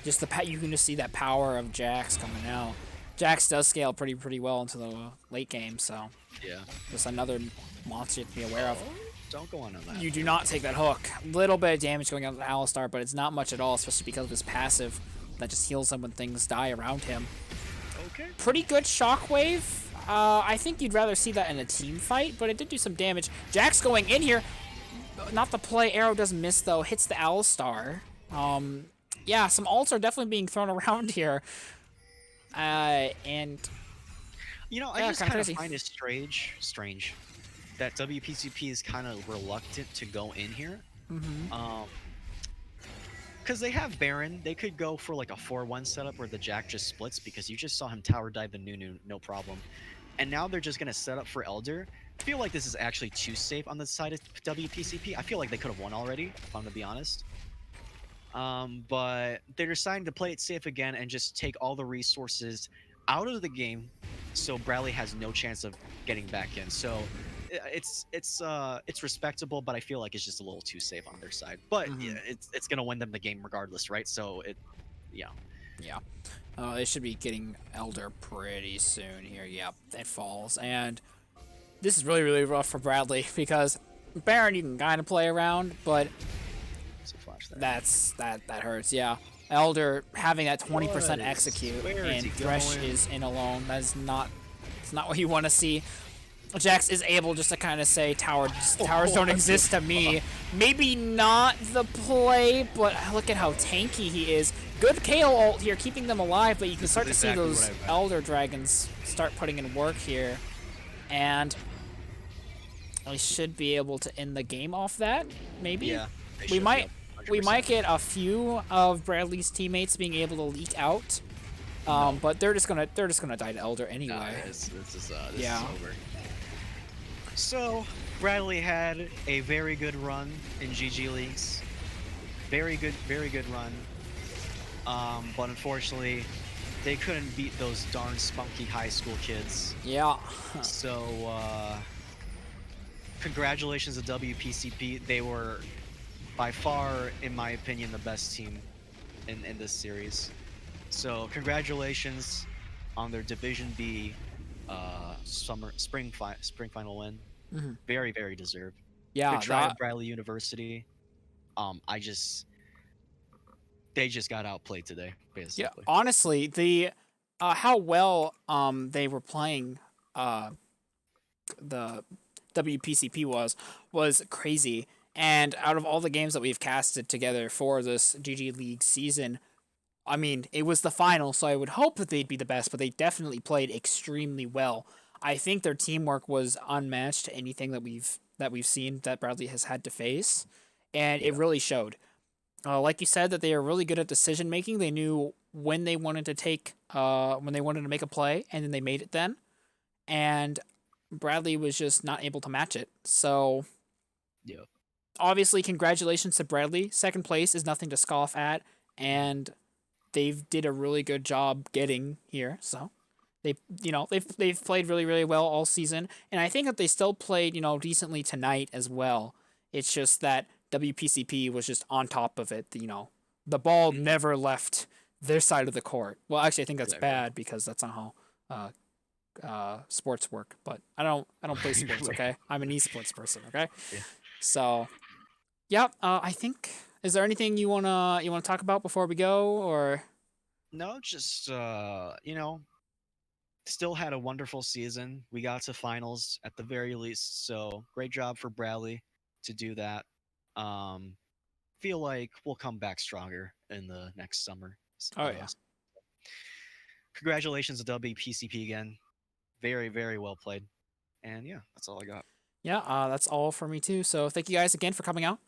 Speaker 1: Just you can just see that power of Jax coming out. Jax does scale pretty well into the late game, so
Speaker 2: yeah,
Speaker 1: just another monster to be aware of.
Speaker 2: Don't go on that.
Speaker 1: You do not take that hook. Little bit of damage going on with Alistar, but it's not much at all, especially because of his passive that just heals him when things die around him.
Speaker 2: Okay.
Speaker 1: Pretty good shockwave. I think you'd rather see that in a team fight, but it did do some damage. Jax going in here. Not the play. Arrow does miss, though. Hits the Alistar. Yeah, some ults are definitely being thrown around here. And...
Speaker 2: You know, I just kind of find it strange that WPCP is kind of reluctant to go in here. Because they have Baron. They could go for like a 4-1 setup where the Jack just splits, because you just saw him tower dive the Nunu, no problem. And now they're just going to set up for Elder. I feel like this is actually too safe on the side of WPCP. I feel like they could have won already, if I'm going to be honest. But they're deciding to play it safe again and just take all the resources out of the game, so Bradley has no chance of getting back in. So it's respectable, but I feel like it's just a little too safe on their side. But yeah, it's gonna win them the game regardless, right? So yeah.
Speaker 1: They should be getting Elder pretty soon here. Yep, it falls, and this is really, really rough for Bradley, because Baron you can kind of play around, but that hurts. Yeah, Elder having that 20% execute, and Thresh is in alone. It's not what you want to see. Jax is able just to kind of say towers don't exist to me. Maybe not the play, but look at how tanky he is. Good Kayle ult here, keeping them alive, but you can start to see those Elder Dragons start putting in work here. And we should be able to end the game off that, maybe?
Speaker 2: Yeah.
Speaker 1: We might we
Speaker 2: 100%.
Speaker 1: might get a few of Bradley's teammates being able to leak out. But they're just gonna die to Elder anyway.
Speaker 2: This is
Speaker 1: Yeah.
Speaker 2: over. So Bradley had a very good run in GG leagues. Very good run. But unfortunately, they couldn't beat those darn spunky high school kids.
Speaker 1: Yeah.
Speaker 2: So congratulations to WPCP. They were by far, in my opinion, the best team in this series. So congratulations on their Division B spring final win.
Speaker 1: Mhm.
Speaker 2: Very deserved.
Speaker 1: Yeah.
Speaker 2: Good try to Bradley University. They just got outplayed today,
Speaker 1: Yeah.
Speaker 2: basically.
Speaker 1: Honestly, the how well they were playing the WPCP was crazy. And out of all the games that we've casted together for this GG League season, I mean, it was the final, so I would hope that they'd be the best, but they definitely played extremely well. I think their teamwork was unmatched to anything that we've seen that Bradley has had to face, and it
Speaker 2: Yeah.
Speaker 1: really showed. Like you said, that they are really good at decision making. They knew when they wanted to make a play, and then they made it then. And Bradley was just not able to match it. So
Speaker 2: Yeah.
Speaker 1: obviously, congratulations to Bradley. Second place is nothing to scoff at, and they've did a really good job getting here. So they've played really well all season, and I think that they still played decently tonight as well. It's just that WPCP was just on top of it. The ball never left their side of the court. Well, actually, I think that's bad because that's not how sports work. But I don't play sports. Okay, I'm an esports person. Okay,
Speaker 2: Yeah.
Speaker 1: so yeah. I think, is there anything you wanna talk about before we go, or?
Speaker 2: No, just still had a wonderful season. We got to finals at the very least, so great job for Bradley to do that. Um, feel like we'll come back stronger in the next summer.
Speaker 1: Oh yeah.
Speaker 2: Congratulations to WPCP again. Very well played. And yeah, that's all I got.
Speaker 1: Yeah, that's all for me too. So thank you guys again for coming out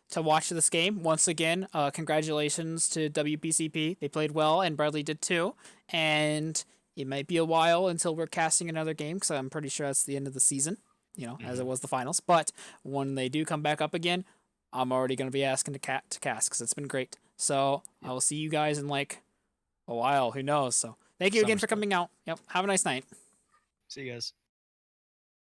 Speaker 1: to watch this game. Once again, congratulations to WPCP. They played well, and Bradley did too. And it might be a while until we're casting another game, because I'm pretty sure that's the end of the season, as it was the finals. But when they do come back up again, I'm already going to be asking to cast, because it's been great. So I will see you guys in like a while. Who knows? So thank you again for coming out. Yep. Have a nice night.
Speaker 2: See you guys.